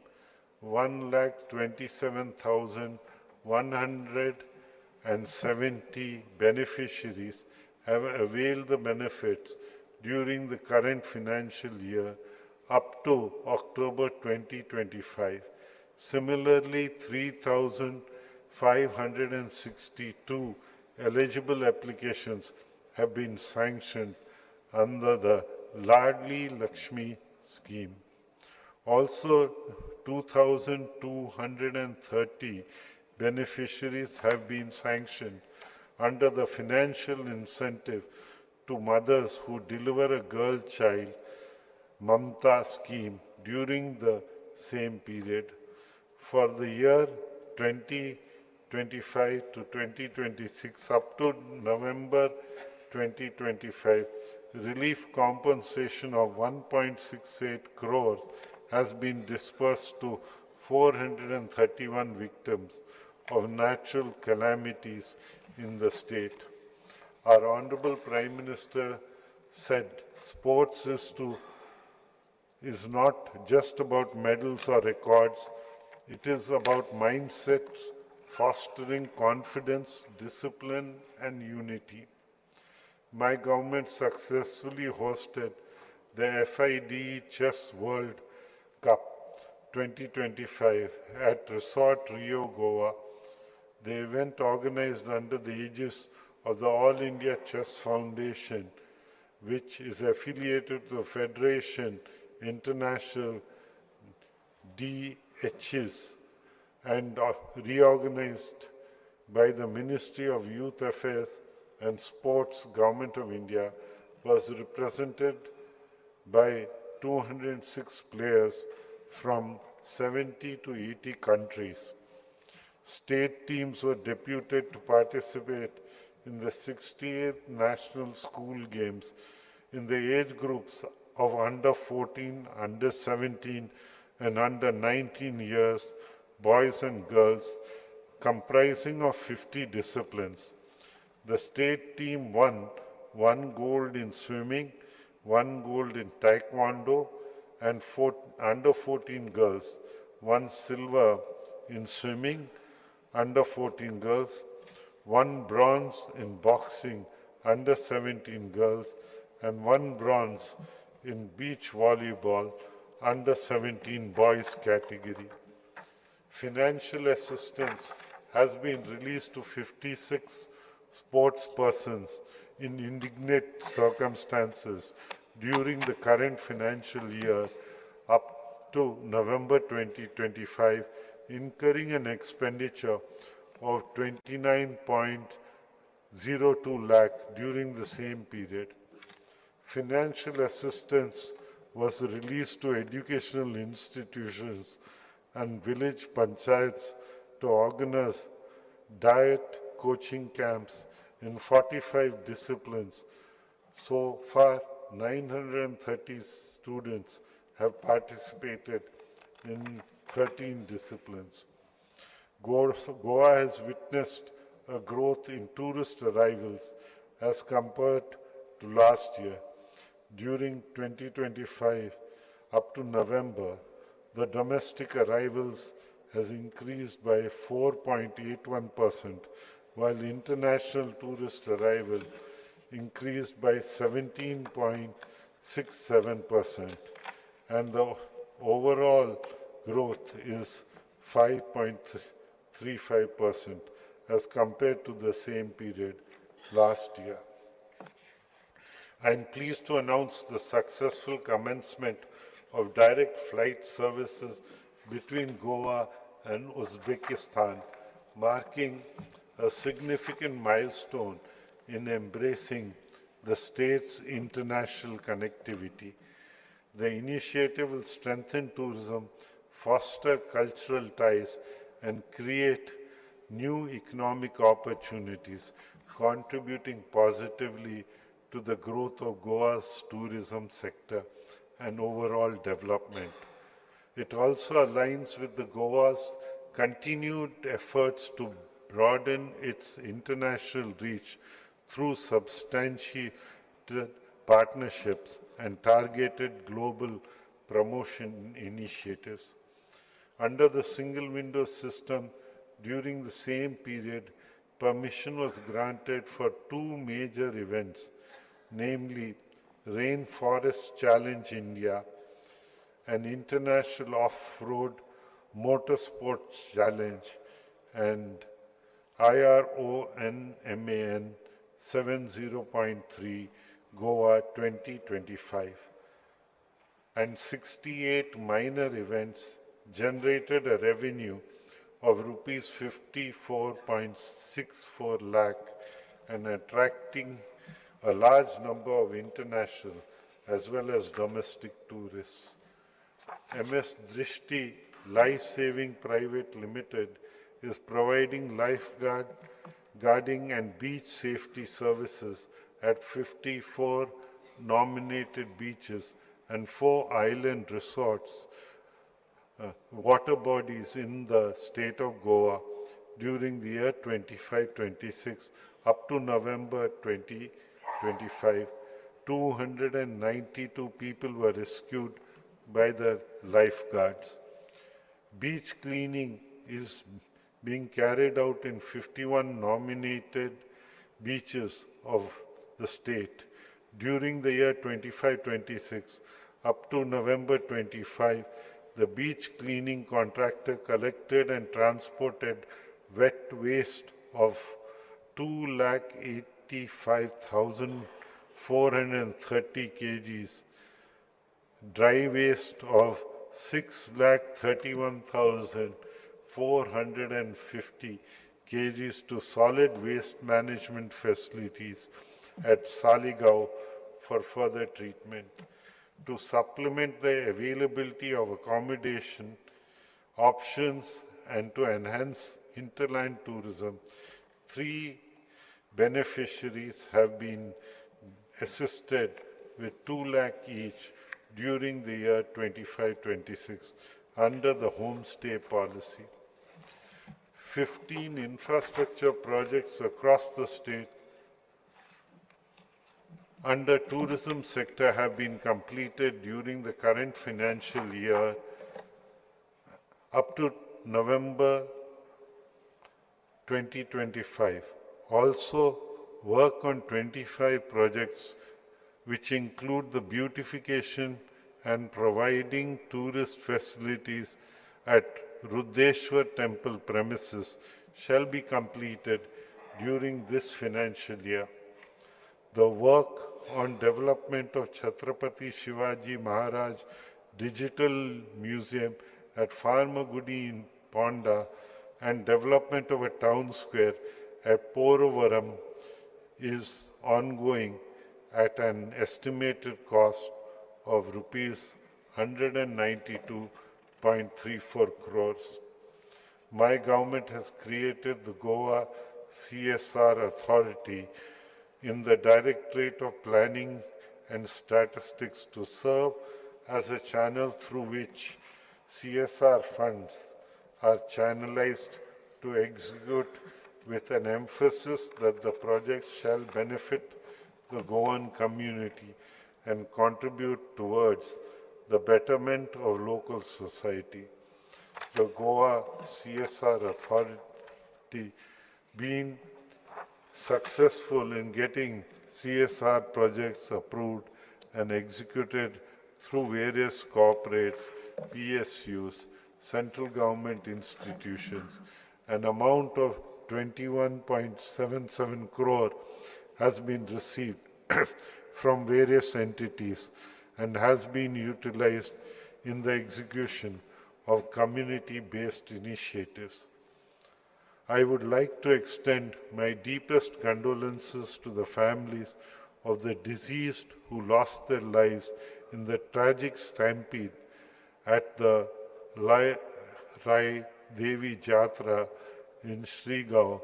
1,27,170 beneficiaries have availed the benefits during the current financial year up to October 2025. Similarly, 3,562 eligible applications have been sanctioned under the Ladli Lakshmi scheme. Also, 2,230 beneficiaries have been sanctioned under the financial incentive to mothers who deliver a girl child, Mamta scheme, during the same period. For the year 2025 to 2026, up to November 2025, relief compensation of 1.68 crores has been dispersed to 431 victims of natural calamities in the state. Our Honorable Prime Minister said sports is not just about medals or records, it is about mindsets, fostering confidence, discipline, and unity. My government successfully hosted the FIDE Chess World Cup 2025 at Resort Rio, Goa. The event, organized under the aegis of the All India Chess Foundation, which is affiliated to the Federation International DHs and reorganized by the Ministry of Youth Affairs and Sports, Government of India, was represented by 206 players from 70 to 80 countries. State teams were deputed to participate in the 68th National School Games in the age groups of under 14, under 17, and under 19 years, boys and girls, comprising of 50 disciplines. The state team won 1 gold in swimming, 1 gold in taekwondo, and under 14 girls, 1 silver in swimming, under 14 girls, 1 bronze in boxing, under 17 girls, and 1 bronze in beach volleyball, under 17 boys category. Financial assistance has been released to 56 sports persons in indignant circumstances during the current financial year up to November 2025, incurring an expenditure of 29.02 lakh during the same period. Financial assistance was released to educational institutions and village panchayats to organize diet coaching camps in 45 disciplines. So far, 930 students have participated in 13 disciplines. Goa has witnessed a growth in tourist arrivals as compared to last year. During 2025, up to November, the domestic arrivals has increased by 4.81%, while international tourist arrival increased by 17.67%, and the overall growth is 5.35% as compared to the same period last year. I am pleased to announce the successful commencement of direct flight services between Goa and Uzbekistan, marking a significant milestone in embracing the state's international connectivity. The initiative will strengthen tourism, foster cultural ties, and create new economic opportunities, contributing positively to the growth of Goa's tourism sector and overall development. It also aligns with the Goa's continued efforts to broaden its international reach through substantiated partnerships and targeted global promotion initiatives. Under the single window system, during the same period, permission was granted for two major events, namely Rainforest Challenge India, an international off-road motorsports challenge, and IRONMAN 70.3 Goa 2025. And 68 minor events generated a revenue of rupees 54.64 lakh and attracting a large number of international as well as domestic tourists. MS Drishti Life Saving Private Limited is providing guarding and beach safety services at 54 nominated beaches and 4 island resorts, water bodies in the state of Goa during the year 25-26 up to November 2025. 292 people were rescued by the lifeguards. Beach cleaning is being carried out in 51 nominated beaches of the state during the year 25-26 up to November 25. The beach cleaning contractor collected and transported wet waste of 285,430 kgs, dry waste of 631,450 kgs to solid waste management facilities at Saligao for further treatment. To supplement the availability of accommodation options and to enhance hinterland tourism, 3 beneficiaries have been assisted with 2 lakh each during the year 25-26 under the homestay policy. 15 infrastructure projects across the state under tourism sector have been completed during the current financial year up to November 2025. Also, work on 25 projects which include the beautification and providing tourist facilities at Rudeshwar temple premises shall be completed during this financial year. The work on development of Chhatrapati Shivaji Maharaj Digital Museum at Farmagudi in Ponda and development of a town square at Poravaram is ongoing at an estimated cost of rupees 192.34 crores. My government has created the Goa CSR Authority in the Directorate of Planning and Statistics to serve as a channel through which CSR funds are channelized to execute with an emphasis that the project shall benefit the Goan community and contribute towards the betterment of local society. The Goa CSR Authority being successful in getting CSR projects approved and executed through various corporates, PSUs, central government institutions. An amount of 21.77 crore has been received from various entities and has been utilized in the execution of community-based initiatives. I would like to extend my deepest condolences to the families of the deceased who lost their lives in the tragic stampede at the Rai Devi Jatra in Srigaon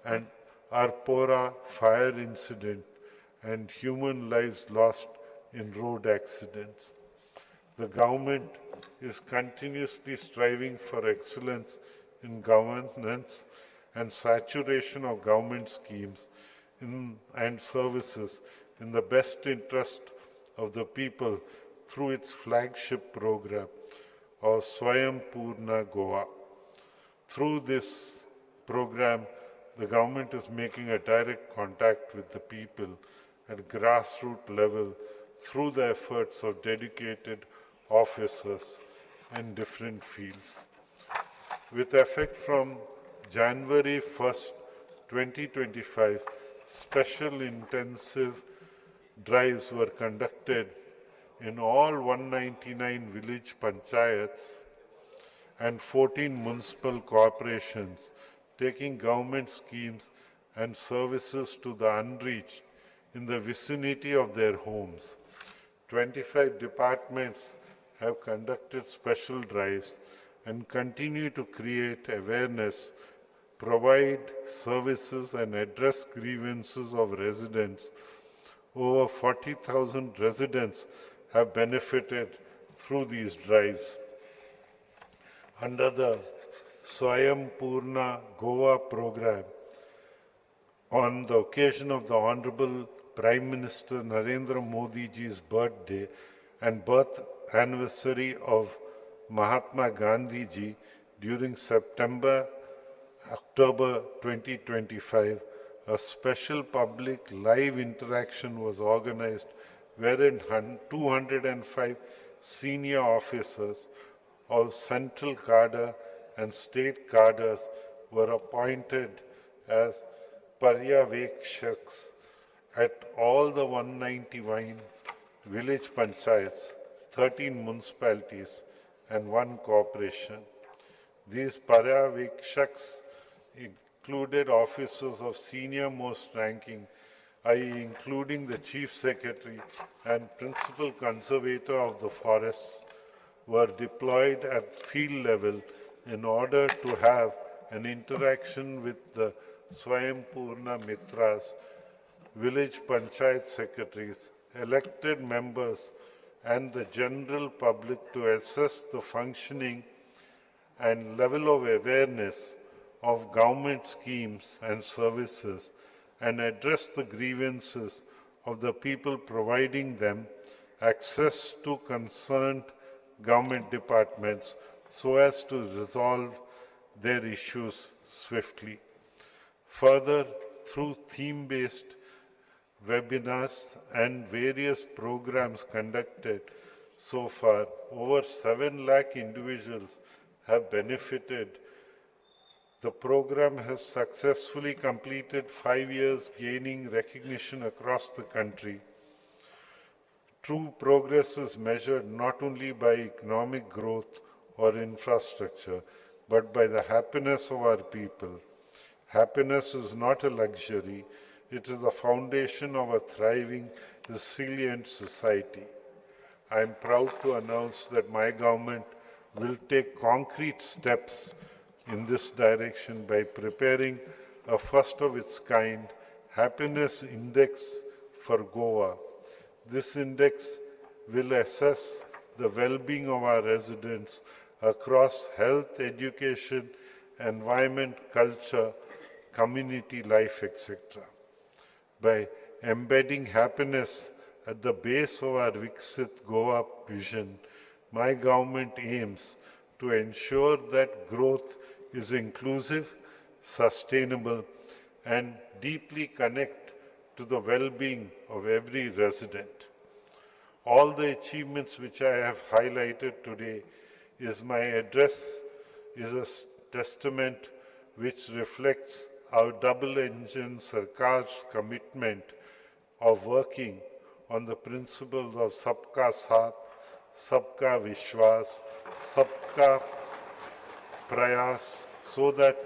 and Arpora fire incident and human lives lost in road accidents. The government is continuously striving for excellence in governance and saturation of government schemes and services in the best interest of the people through its flagship program of Swayam Purna Goa. Through this program, the government is making a direct contact with the people at grassroots level through the efforts of dedicated officers in different fields. With effect from January 1st, 2025, special intensive drives were conducted in all 199 village panchayats and 14 municipal corporations, taking government schemes and services to the unreached in the vicinity of their homes. 25 departments have conducted special drives and continue to create awareness, provide services and address grievances of residents. Over 40,000 residents have benefited through these drives. Under the Swayam Purna Goa program, on the occasion of the Honorable Prime Minister Narendra Modi ji's birthday and birth anniversary of Mahatma Gandhi ji during October 2025, a special public live interaction was organized wherein 205 senior officers of central cadre and state cadres were appointed as Paryavekshaks at all the 191 village panchayats, 13 municipalities and 1 corporation. These Paryavekshaks included officers of senior most ranking, i.e. including the Chief Secretary and Principal Conservator of the forests, were deployed at field level in order to have an interaction with the Swayam Purna Mitras, village panchayat secretaries, elected members and the general public to assess the functioning and level of awareness of government schemes and services and address the grievances of the people providing them access to concerned government departments so as to resolve their issues swiftly. Further, through theme-based webinars and various programs conducted so far, over 7 lakh individuals have benefited. The program has successfully completed 5 years, gaining recognition across the country. True progress is measured not only by economic growth or infrastructure, but by the happiness of our people. Happiness is not a luxury, it is the foundation of a thriving, resilient society. I am proud to announce that my government will take concrete steps in this direction by preparing a first of its kind happiness index for Goa. This index will assess the well-being of our residents across health, education, environment, culture, community life, etc. By embedding happiness at the base of our Viksit Goa vision, my government aims to ensure that growth is inclusive, sustainable, and deeply connect to the well-being of every resident. All the achievements which I have highlighted today is my address is a testament which reflects our double-engine Sarkar's commitment of working on the principles of Sabka Saath, Sabka Vishwas, Sabka Prayas, so that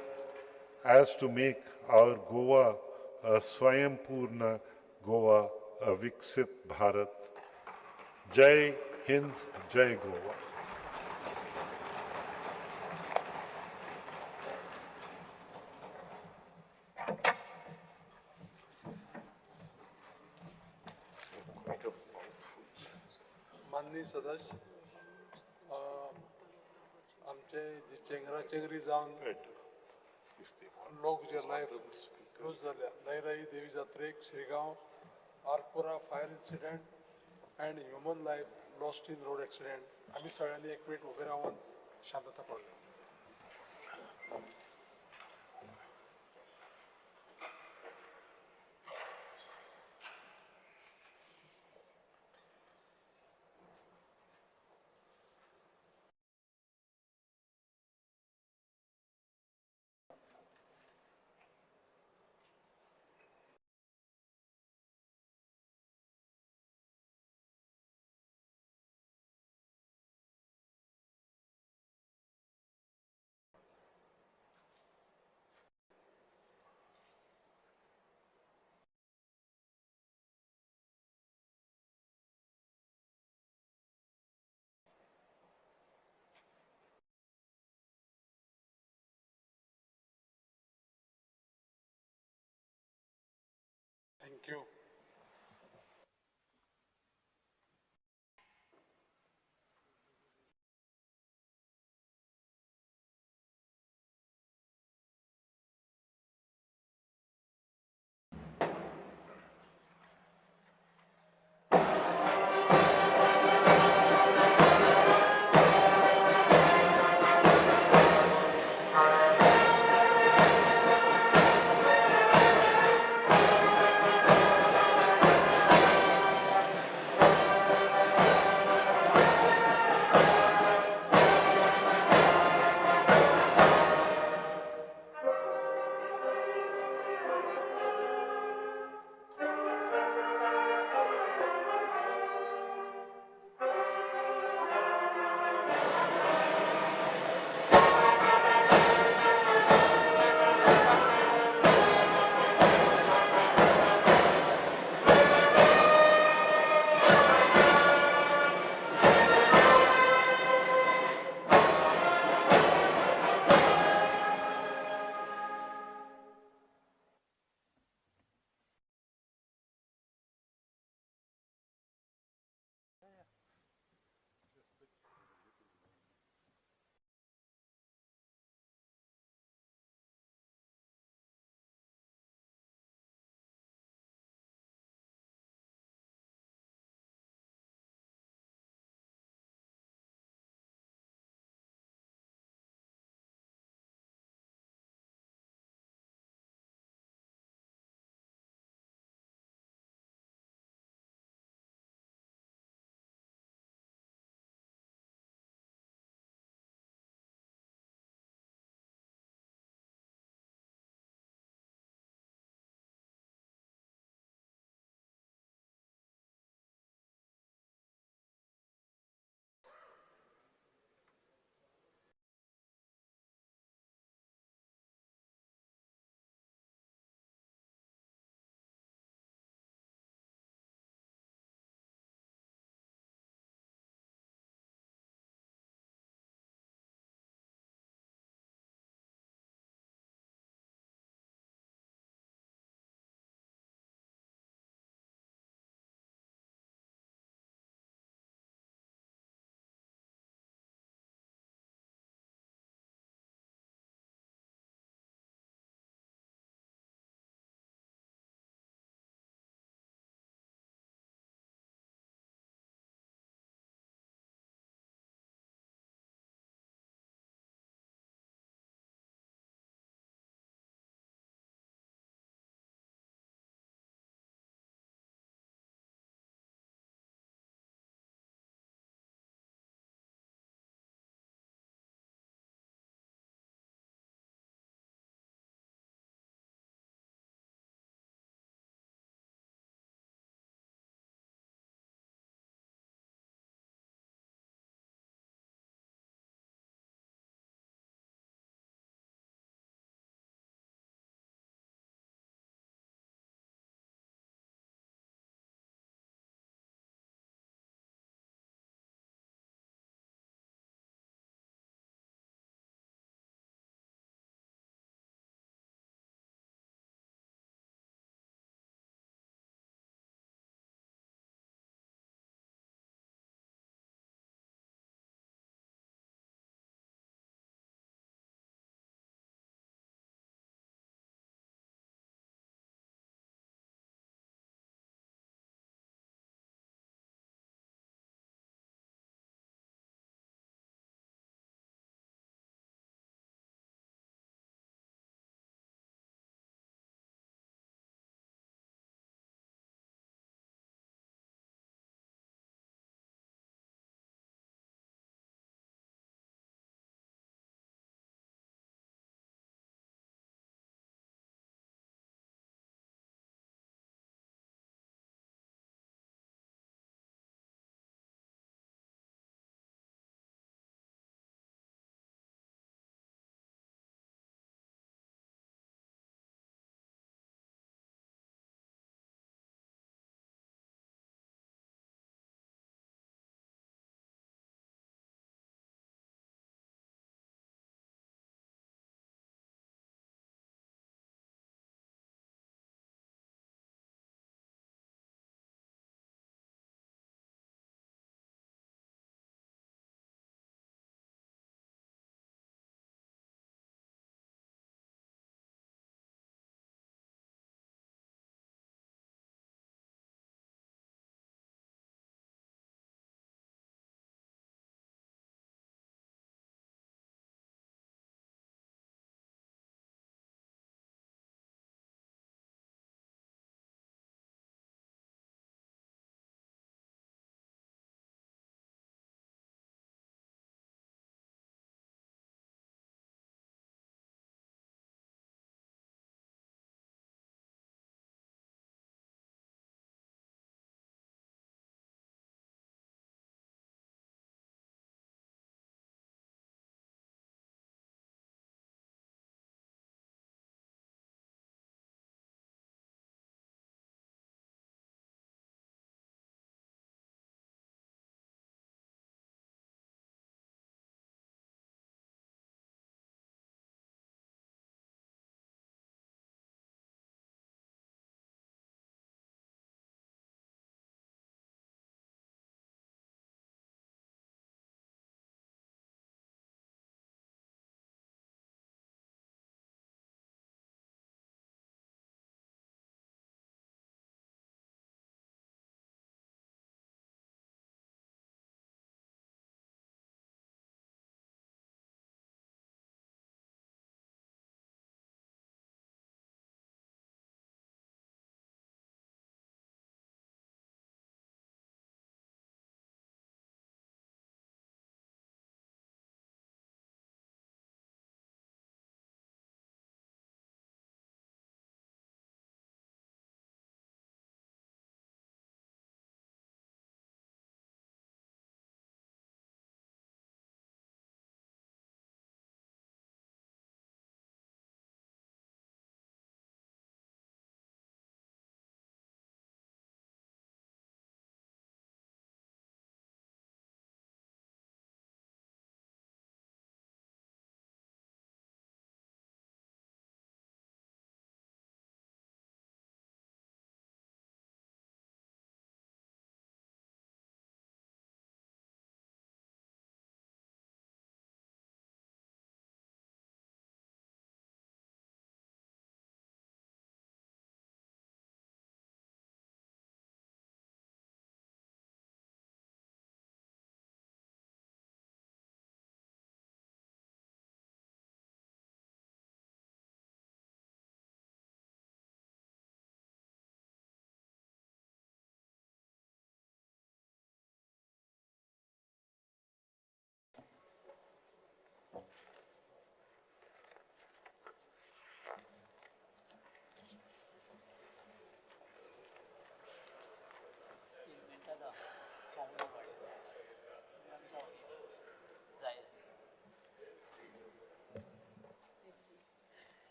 as to make our Goa a Swayam Purna Goa, a Viksit Bharat. Jai Hind, Jai Goa. माननीय सदस्य, आमचे जी चेंगराचेंगरी जावन लोक जे life loose जाल्या लयराई देवी जात्रेक Shrigaon Arpora fire incident and human life lost in road accident आमी सगळ्यांनी एक मिनीट उबे रावन शांतता पडली.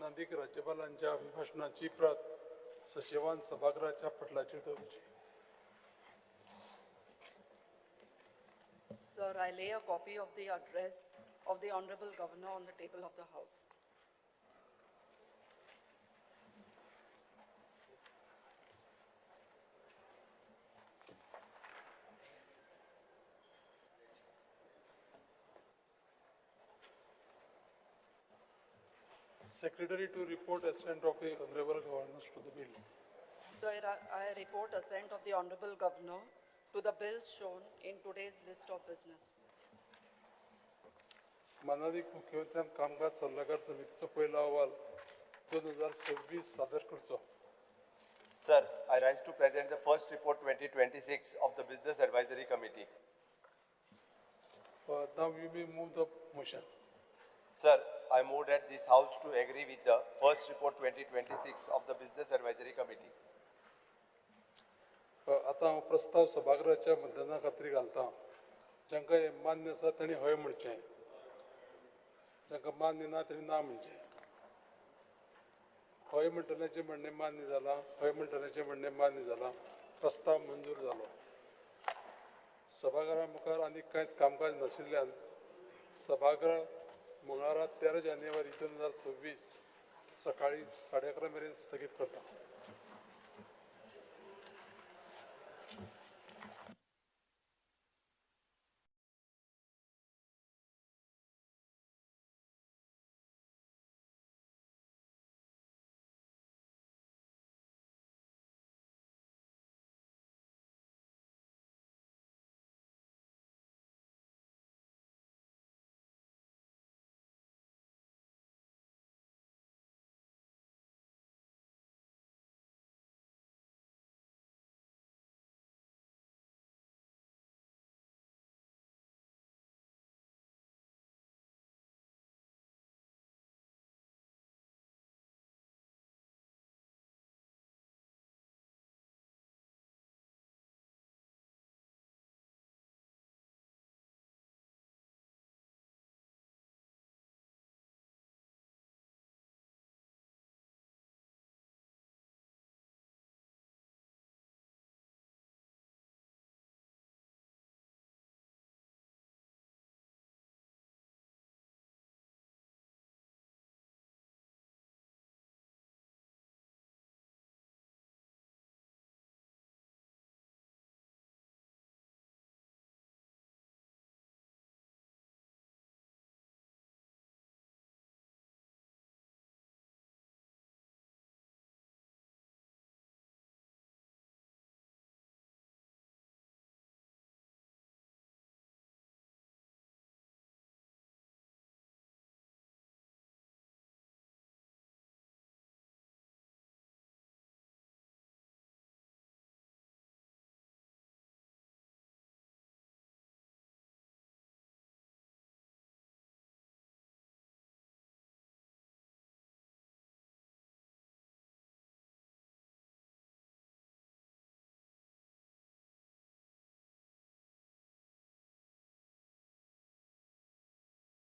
माननीय राज्यपालांच्या अभिभाषणाची प्रत सचिवान सभागृहाच्या पटलाचेर दवरची. Sir, I lay a copy of the address of the Honorable Governor on the table of the House. Secretary to report assent of the Honorable Governor to the bill. Sir, I report assent of the Honorable Governor to the bills shown in today's list of business. माननीय मुख्यमंत्र्यान कामकाज सल्लागार समितीचो पहिलो अहवाल 2026 सादर करचो. Sir, I rise to present the first report 2026 of the Business Advisory Committee. Now we may move the motion. Sir, I move that this House to agree with the first report 2026 of the Business Advisory Committee. आता हांव प्रस्ताव सभागृहाच्या मतदाना खातीर घालता. जांकां हें मान्य आसा तांणी हय म्हणचें, जांकां मान्य ना तांणी ना म्हणचें. हय म्हणटल्याचें म्हणणें मान्य जालां, हय म्हणटल्याचें म्हणणें मान्य जालां. प्रस्ताव मंजूर जालो. सभाघरा मुखार आनीक कांयच कामकाज नाशिल्ल्यान सभागृह मंगळारा 13 जानेवारी 2026 सकाळी 11:30 मेरेन स्थगीत करता.